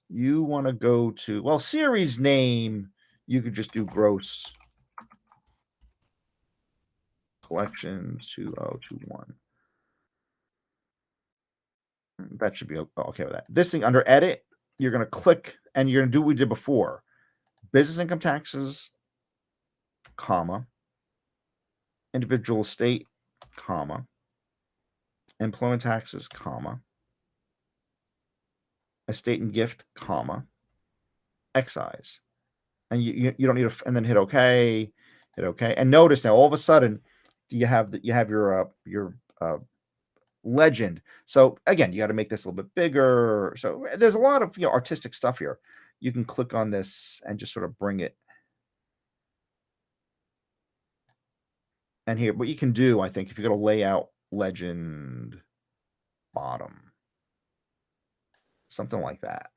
You want to go to, series name. You could just do gross collections 2021. That should be okay with that. This thing under edit, you're going to click and you're going to do what we did before. Business income taxes, comma, individual estate, comma, employment taxes, comma, estate and gift, comma, excise. And you don't need to, and then hit OK, And notice now all of a sudden you have your legend. So again, you got to make this a little bit bigger. So there's a lot of artistic stuff here. You can click on this and just sort of bring it. And here, what you can do, I think, if you go to layout, legend, bottom, something like that.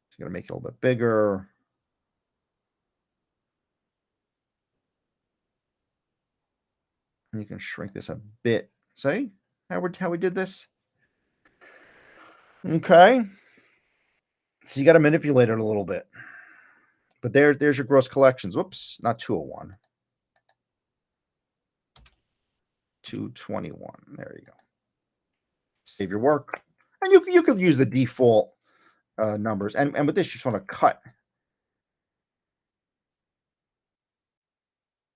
So you're gonna make it a little bit bigger. And you can shrink this a bit. See how we did this? Okay. So you got to manipulate it a little bit. But there's your gross collections. Whoops, not 201. 221. There you go. Save your work. And you could use the default numbers. And with this, you just want to cut.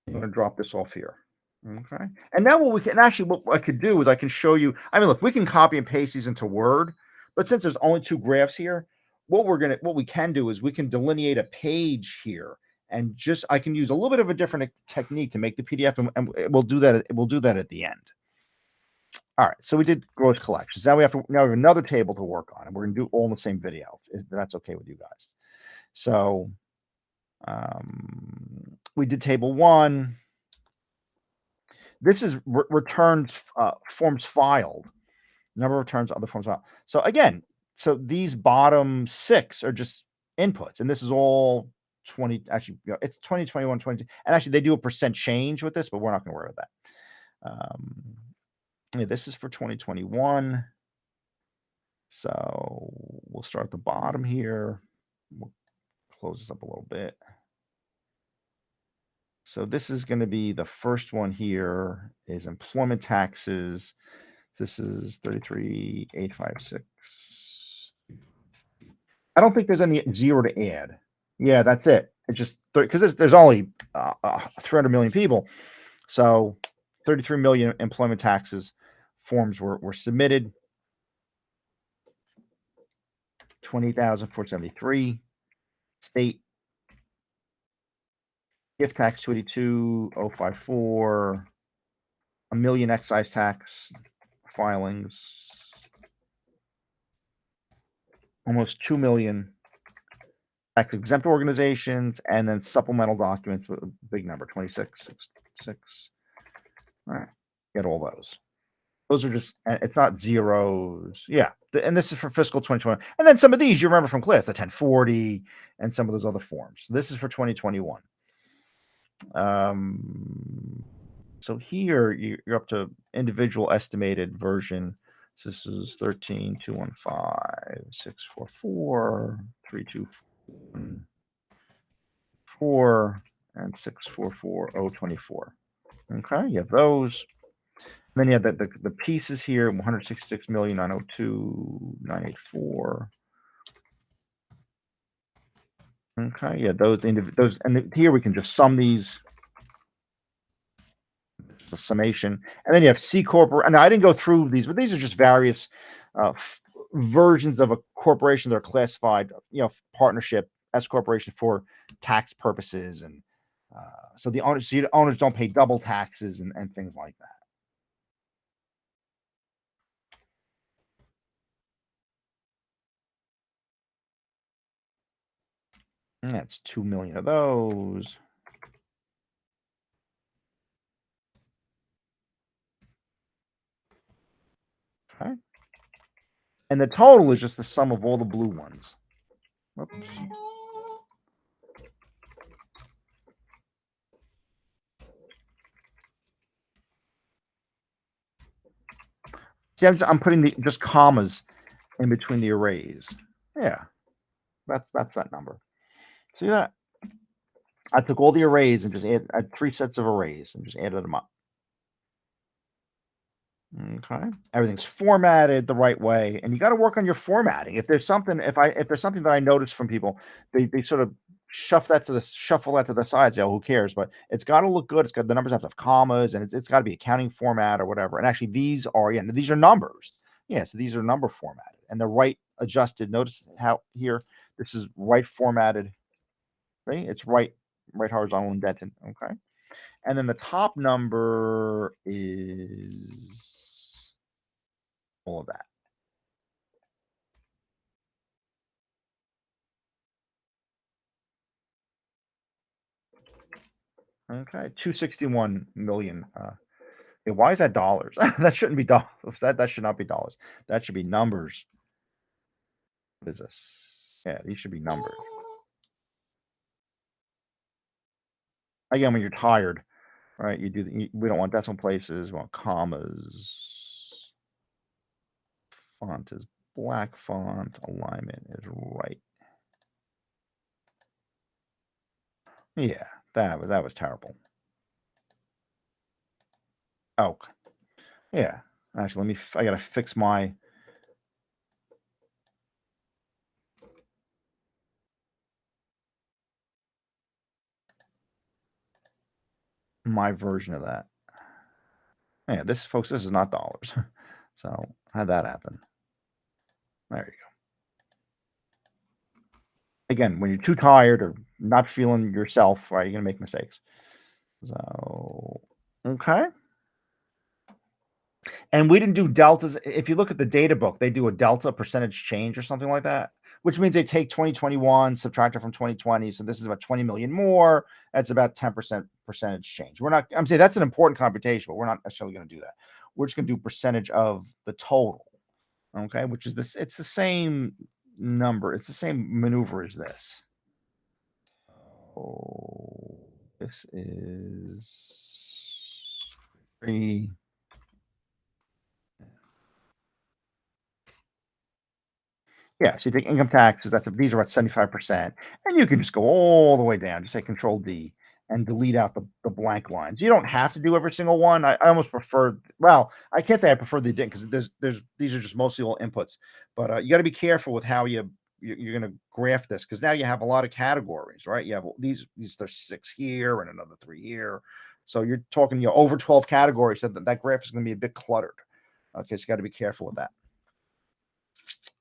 I'm going to drop this off here. Okay. And now what we can actually, what I could do is I can show you. I mean, look, we can copy and paste these into Word, but since there's only two graphs here, what we can do is we can delineate a page here, and just I can use a little bit of a different technique to make the PDF, and we'll do that. We'll do that at the end. All right. So we did gross collections. Now we have another table to work on, and we're going to do all in the same video, if that's okay with you guys. So we did table one. This is returns forms filed, number of returns, other forms filed. So again, so these bottom six are just inputs, and this is all 20. Actually, it's 2021, 22, and actually they do a percent change with this, but we're not going to worry about that. Yeah, this is for 2021. So we'll start at the bottom here. We'll close this up a little bit. So this is going to be the first one here is employment taxes. This is 33,856. I don't think there's any zero to add. Yeah, that's it. It just because there's only 300 million people. So 33 million employment taxes forms were submitted. 20,473. State gift tax 282,054. A million excise tax filings. Almost 2 million tax exempt organizations, and then supplemental documents with a big number 2666. All right, get all those. Those are just, it's not zeros. Yeah. And this is for fiscal 2021. And then some of these you remember from class, the 1040 and some of those other forms. So this is for 2021. So here you're up to individual estimated version. So this is 13,215,644, 324, and 644,024. Okay, you have those. And then you have the pieces here: 166,902,984. Okay, yeah, those, and here we can just sum these. The summation, and then you have C corp. And I didn't go through these, but these are just various versions of a corporation that are classified, partnership, S corporation for tax purposes, and so the owners don't pay double taxes and things like that. And that's 2 million of those. Okay. And the total is just the sum of all the blue ones. Oops. See, I'm putting just commas in between the arrays. Yeah, that's that number. See that? I took all the arrays and just I had 3 sets of arrays and just added them up. Okay. Everything's formatted the right way, and you got to work on your formatting. If there's something, if there's something that I notice from people, they sort of shuffle that to the side. Say, oh, who cares? But it's got to look good. It's got the numbers have to have commas, and it's got to be accounting format or whatever. And actually, these are numbers. Yeah, so these are number formatted, and they're right adjusted. Notice how here this is right formatted. Right? It's right horizontal indented. Okay. And then the top number is all of that. Okay, 261 million. Yeah, why is that dollars? That shouldn't be dollars. That should not be dollars. That should be numbers. What is this? Yeah, these should be numbers. Again, when you're tired, right? We don't want decimal places. We want commas. Font is black font alignment is right. Yeah, that was terrible. Oh, yeah. Actually, I gotta fix my version of that. Yeah, this folks, this is not dollars. So how'd that happen? There you go. Again, when you're too tired or not feeling yourself, right, you're gonna make mistakes. So okay. And we didn't do deltas. If you look at the data book, they do a delta percentage change or something like that, which means they take 2021, subtract it from 2020. So this is about 20 million more. That's about 10% percentage change. I'm saying that's an important computation, but we're not necessarily going to do that. We're just going to do percentage of the total. Okay, which is this, it's the same number, it's the same maneuver as this. Oh, this is 3. Yeah, so you take income taxes, these are at 75%, and you can just go all the way down, just say Control D and delete out the blank lines. You don't have to do every single one. I almost prefer, well, I can't say I prefer the because these are just mostly all inputs, but you got to be careful with how you're going to graph this because now you have a lot of categories, right? You have there's 6 here and another 3 here, so you're talking over 12 categories. So that graph is going to be a bit cluttered. Okay, so you got to be careful with that.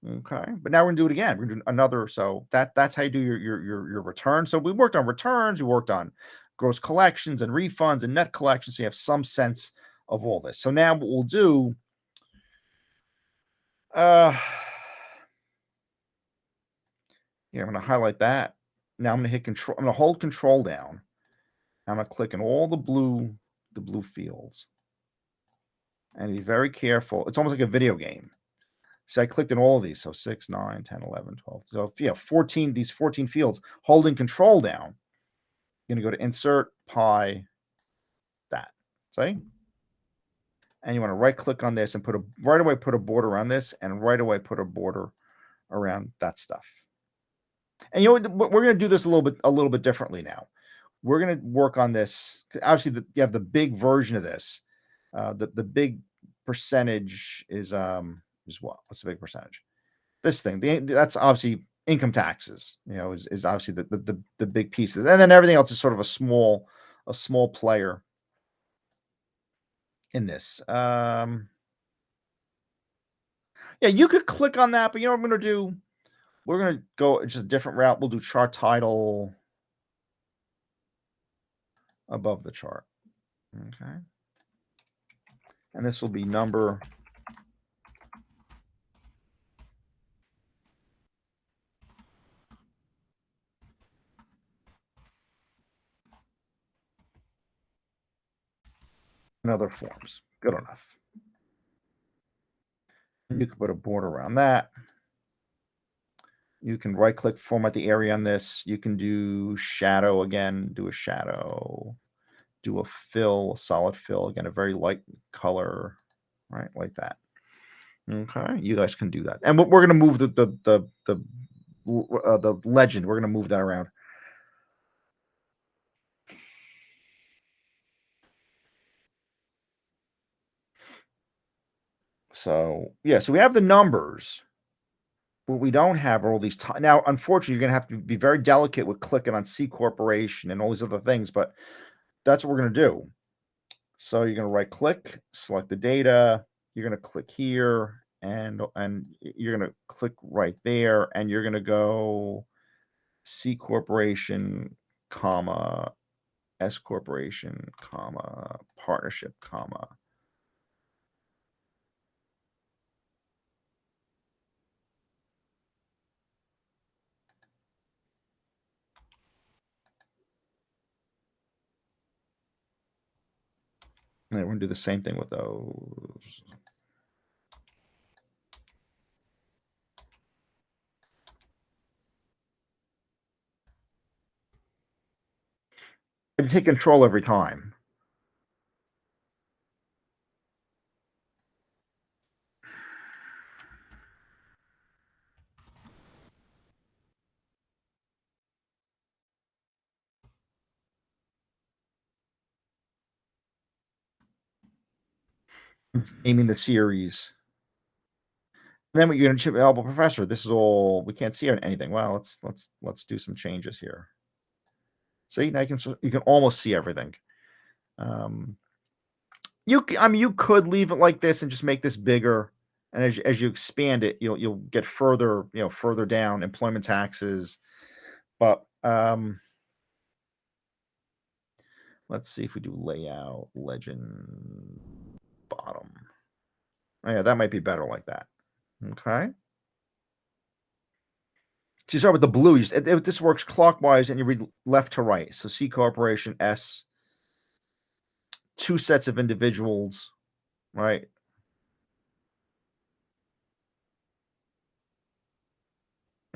Okay, but now we're gonna do it again. We're gonna do another. So that's how you do your return. So we worked on returns. We worked on gross collections and refunds and net collections. So you have some sense of all this. So now what we'll do. Uh, Here I'm gonna highlight that. Now I'm gonna hit control. I'm gonna hold control down. I'm gonna click on all the blue fields, and be very careful. It's almost like a video game. So I clicked in all of these. So 6, 9, 10, 11, 12. So yeah, 14, these 14 fields, holding control down. You're going to go to insert pi that. See? And you want to right click on this and right away put a border around this and right away put a border around that stuff. And you know what, we're going to do this a little bit differently now. We're going to work on this. Obviously, you have the big version of this. The big percentage is what? What's the big percentage? This thing. That's obviously income taxes. Is obviously the big pieces, and then everything else is sort of a small player in this. Yeah, you could click on that, but you know what I'm going to do? We're going to go just a different route. We'll do chart title above the chart. Okay. And this will be number. And other forms. Good enough. And you can put a border around that. You can right click, format the area on this. You can do shadow again, do a shadow, do a fill, a solid fill, again, a very light color, right? Like that. Okay, you guys can do that. And we're going to move the legend. We're going to move that around. So yeah, so we have the numbers. What we don't have are all these. Now, unfortunately, you're going to have to be very delicate with clicking on C corporation and all these other things, but that's what we're going to do. So you're going to right click, select the data. You're going to click here, and you're going to click right there, and you're going to go C corporation, comma, S corporation, comma, partnership, comma. And we're going to do the same thing with those. And take control every time. naming the series. And then what you're gonna chip, oh, well, professor, this is all we can't see anything. Well, let's do some changes here. See, now you can almost see everything. Um, I mean, you could leave it like this and just make this bigger, and as you expand it, you'll get further, further down employment taxes. But let's see if we do layout, legend, bottom. Oh, yeah, that might be better like that. Okay. So you start with the blue. This works clockwise, and you read left to right. So C corporation, S, two sets of individuals, right?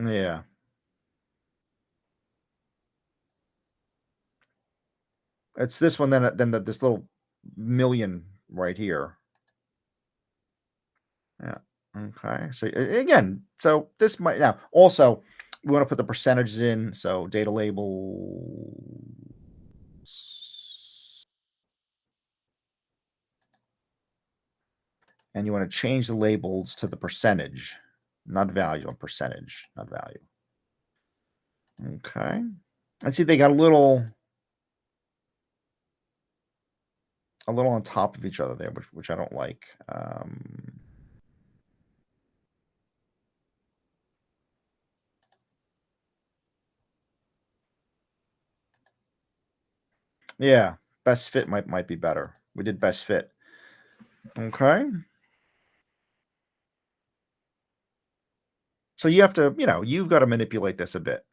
Yeah, it's this one. Then this little million right here. Yeah. Okay. So again, so this might now also we want to put the percentages in. So data labels, and you want to change the labels to the percentage, not value, a percentage, not value. Okay. I see they got a little on top of each other there, which I don't like. Yeah, best fit might be better. We did best fit. Okay. So you have to, you've got to manipulate this a bit.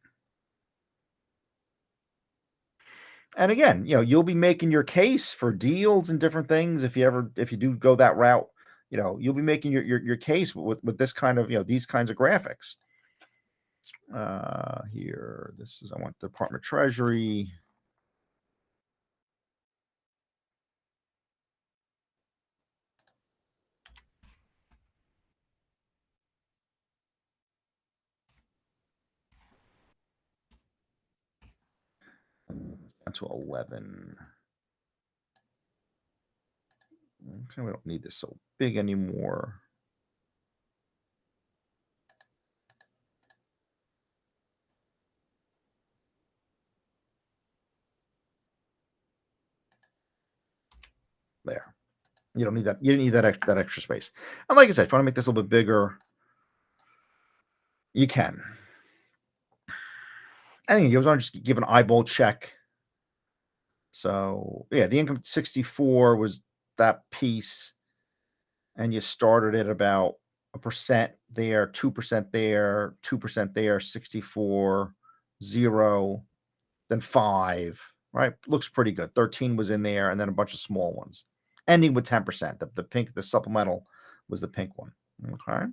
And again, you'll be making your case for deals and different things if you do go that route. You'll be making your case with this kind of, these kinds of graphics. Here, this is I want Department of Treasury. Down to 11. Okay, we don't need this so big anymore. There. You don't need that. You don't need that extra space. And like I said, if you want to make this a little bit bigger, you can. And you want to just give an eyeball check. So yeah, the income 64 was that piece, and you started at about a percent there, 2% there, 2% there, 64, 0, then 5. Right, looks pretty good. 13 was in there, and then a bunch of small ones, ending with 10%. The pink, the supplemental was the pink one. Okay.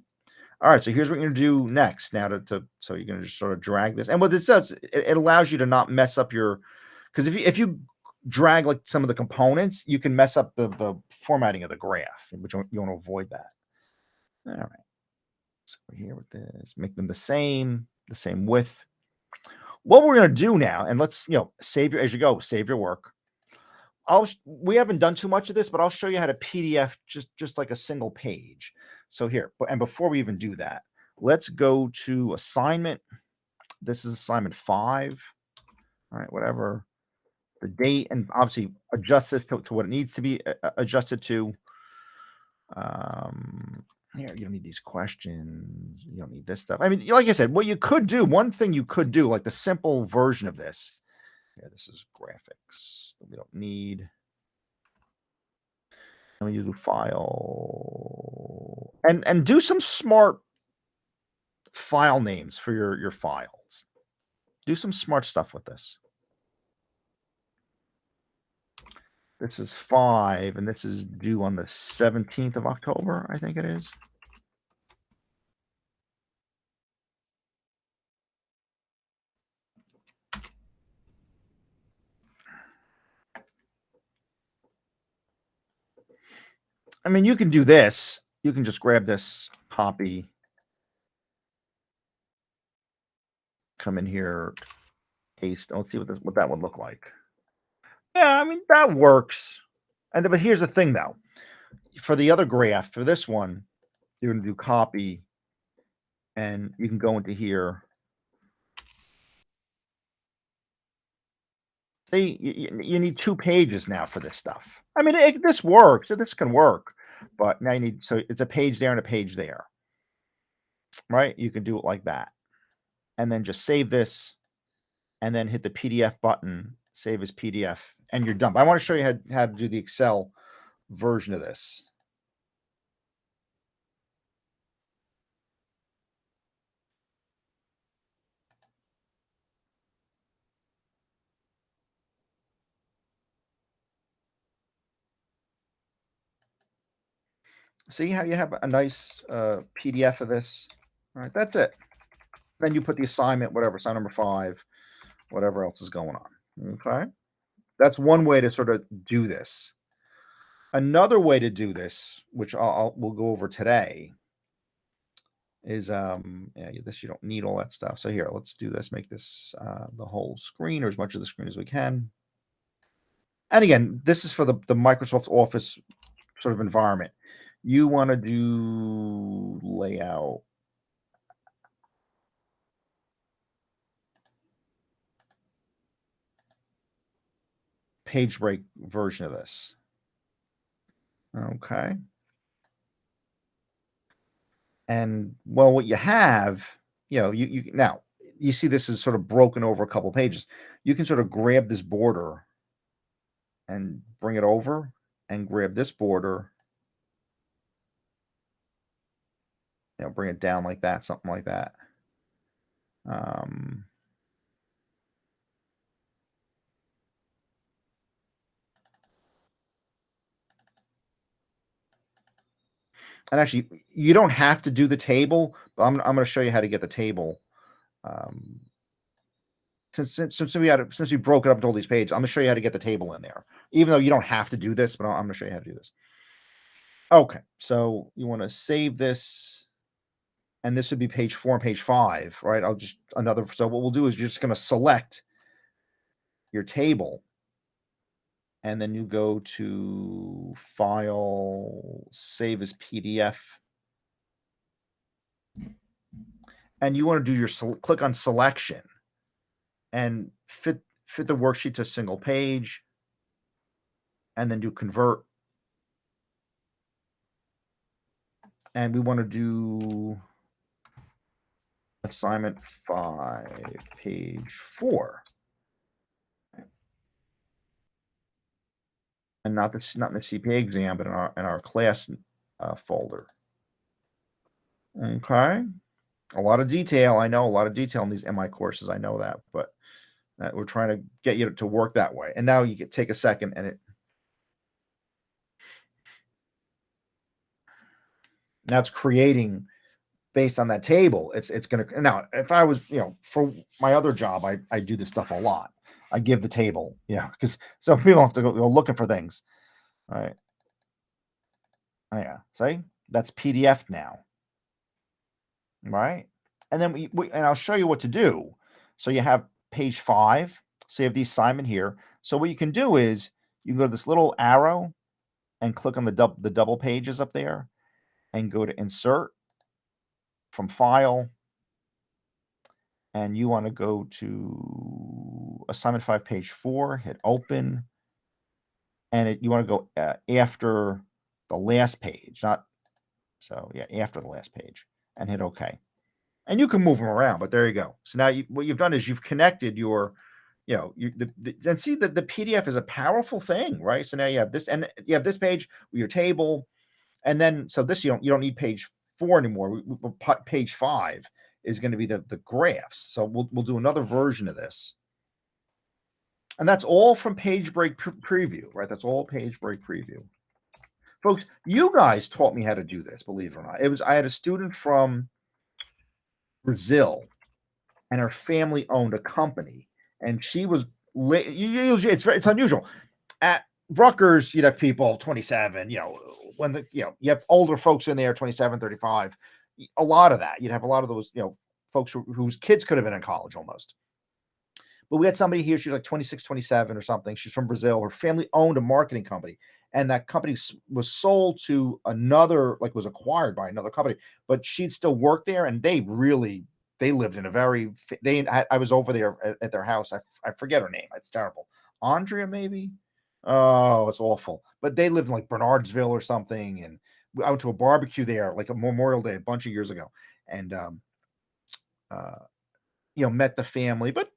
All right, so here's what you're gonna do next. Now so you're gonna just sort of drag this, and what this does, it allows you to not mess up your, because if you drag like some of the components, you can mess up the formatting of the graph, which you want to avoid that. All right, so we're here with this, make them the same width. What we're gonna do now, and let's save your as you go, save your work. We haven't done too much of this, but I'll show you how to PDF just like a single page. So here, and before we even do that, let's go to assignment. This is assignment 5. All right, whatever the date, and obviously adjust this to what it needs to be adjusted to. Here, you don't need these questions. You don't need this stuff. I mean, like I said, what you could do, one thing you could do, like the simple version of this. Yeah, this is graphics that we don't need. Let me do file and do some smart file names for your files. Do some smart stuff with this. This is 5, and this is due on the 17th of October, I think it is. I mean, you can do this. You can just grab this, copy, come in here, paste. Let's see what that would look like. Yeah, I mean, that works. But here's the thing, though. for the other graph, for this one, you're going to do copy, and you can go into here. See, you need 2 pages now for this stuff. I mean, this works. This can work, but now you need, so it's a page there and a page there, right? You can do it like that, and then just save this, and then hit the PDF button, save as PDF, and you're done. But I want to show you how to do the Excel version of this. See how you have a nice PDF of this? All right, that's it. Then you put the assignment, whatever, assignment number 5, whatever else is going on. Okay. That's one way to sort of do this. Another way to do this, which we'll go over today, is yeah, this, you don't need all that stuff. So here, let's do this. Make this the whole screen, or as much of the screen as we can. And again, this is for the Microsoft Office sort of environment. You want to do layout. Page break version of this. Okay. And well, what you have, you now you see this is sort of broken over a couple pages. You can sort of grab this border and bring it over, and grab this border, bring it down like that, something like that. And actually, you don't have to do the table, but I'm going to show you how to get the table. Since we broke it up into all these pages, I'm going to show you how to get the table in there, even though you don't have to do this, but I'm going to show you how to do this. Okay, so you want to save this, and this would be page 4 and page 5, right? So what we'll do is you're just going to select your table, and then you go to File, Save as PDF, and you want to do your click on Selection, and fit the worksheet to a single page, and then do Convert. And we want to do assignment 5, page 4. And not in the CPA exam, but in our class folder. Okay. A lot of detail. I know a lot of detail in these MI courses. I know that, but we're trying to get you to work that way. And now you can take a second, and now it's creating based on that table. It's going to, now, if I was, for my other job, I do this stuff a lot. I give the table, because some people have to go looking for things. All right. Oh, yeah. See, that's PDF now. Right. And then and I'll show you what to do. So you have page 5. So you have the assignment here. So what you can do is you can go to this little arrow and click on the double pages up there, and go to Insert from File, and you want to go to assignment 5, page 4, hit Open, and you want to go after the last page, after the last page, and hit OK. And you can move them around, but there you go. So now what you've done is you've connected your, and see that the PDF is a powerful thing, right? So now you have this, and you have this page with your table, and then so this you don't need page 4 anymore. Page 5 is going to be the graphs. So we'll do another version of this, and that's all from Page Break Preview, right? That's all Page Break Preview, folks. You guys taught me how to do this, believe it or not. I had a student from Brazil, and her family owned a company, and she was it's unusual at Rutgers. You'd have people 27, when you have older folks in there, 27, 35, a lot of that. You'd have a lot of those, folks whose kids could have been in college almost. But we had somebody here, she's like 26, 27 or something. She's from Brazil. Her family owned a marketing company, and that company was sold to another, like was acquired by another company, but she'd still work there, and they lived in a very I was over there at their house. I forget her name. It's terrible. Andrea, maybe. Oh, it's awful. But they lived in like Bernardsville or something, and I went to a barbecue there like a Memorial Day a bunch of years ago, and uh, met the family. But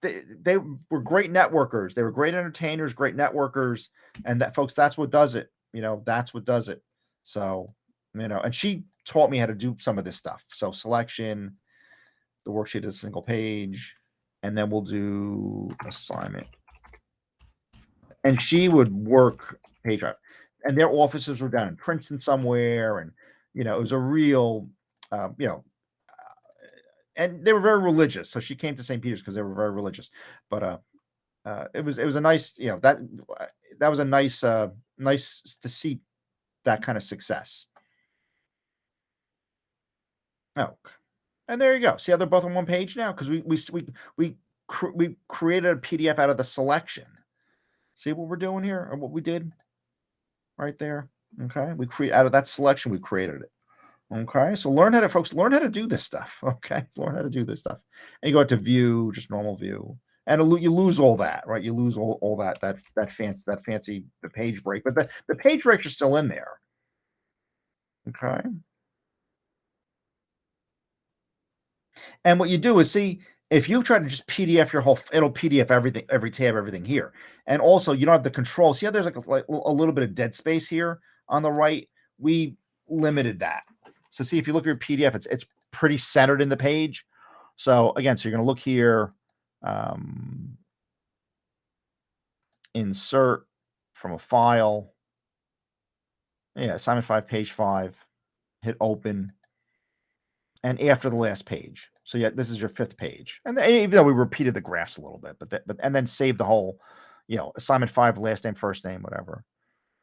they were great networkers. They were great entertainers, great networkers, and that, folks, that's what does it. That's what does it. So, and she taught me how to do some of this stuff. So selection, the worksheet is a single page, and then we'll do assignment. And she would work page drive, and their offices were down in Princeton somewhere, and it was a real, and they were very religious. So she came to St. Peter's because they were very religious. But it was a nice, that was a nice to see that kind of success. Oh, and there you go. See how they're both on one page now, because we created a PDF out of the selection. See what we're doing here, or what we did right there. Okay, we create out of that selection, we created it. Okay, so learn how to do this stuff. Okay, learn how to do this stuff, and you go to view, just normal view, and you lose all that, right? You lose all that fancy the page break, but the page breaks are still in there. Okay, and what you do is, see, if you try to just PDF your whole, it'll PDF everything, every tab, everything here, and also you don't have the control. See how there's like a little bit of dead space here on the right? We limited that. So see, if you look at your PDF, it's pretty centered in the page. So again, so you're going to look here, insert from a file. Yeah, assignment 5, page 5. Hit open, and after the last page. So yeah, this is your 5th page. And even though we repeated the graphs a little bit, but and then save the whole, assignment 5, last name, first name, whatever.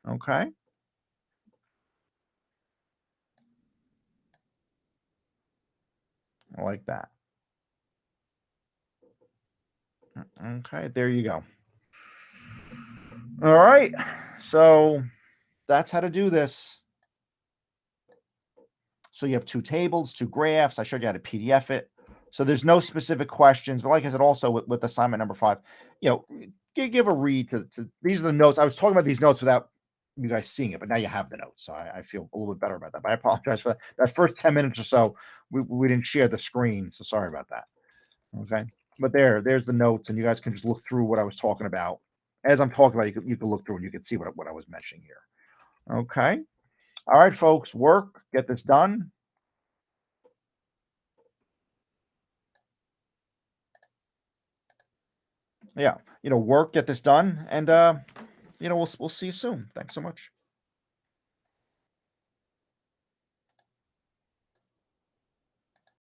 Okay. I like that. Okay, there you go. All right. So that's how to do this. So you have 2 tables, 2 graphs. I showed you how to PDF it. So there's no specific questions, but like I said, also with assignment number 5, give a read to these are the notes. I was talking about these notes without you guys seeing it, but now you have the notes. So I feel a little bit better about that. But I apologize for that first 10 minutes or so. We didn't share the screen, so sorry about that. Okay. But there's the notes, and you guys can just look through what I was talking about. As I'm talking about, you can look through and you can see what I was mentioning here. Okay. All right, folks, get this done. Yeah, get this done, and we'll see you soon. Thanks so much.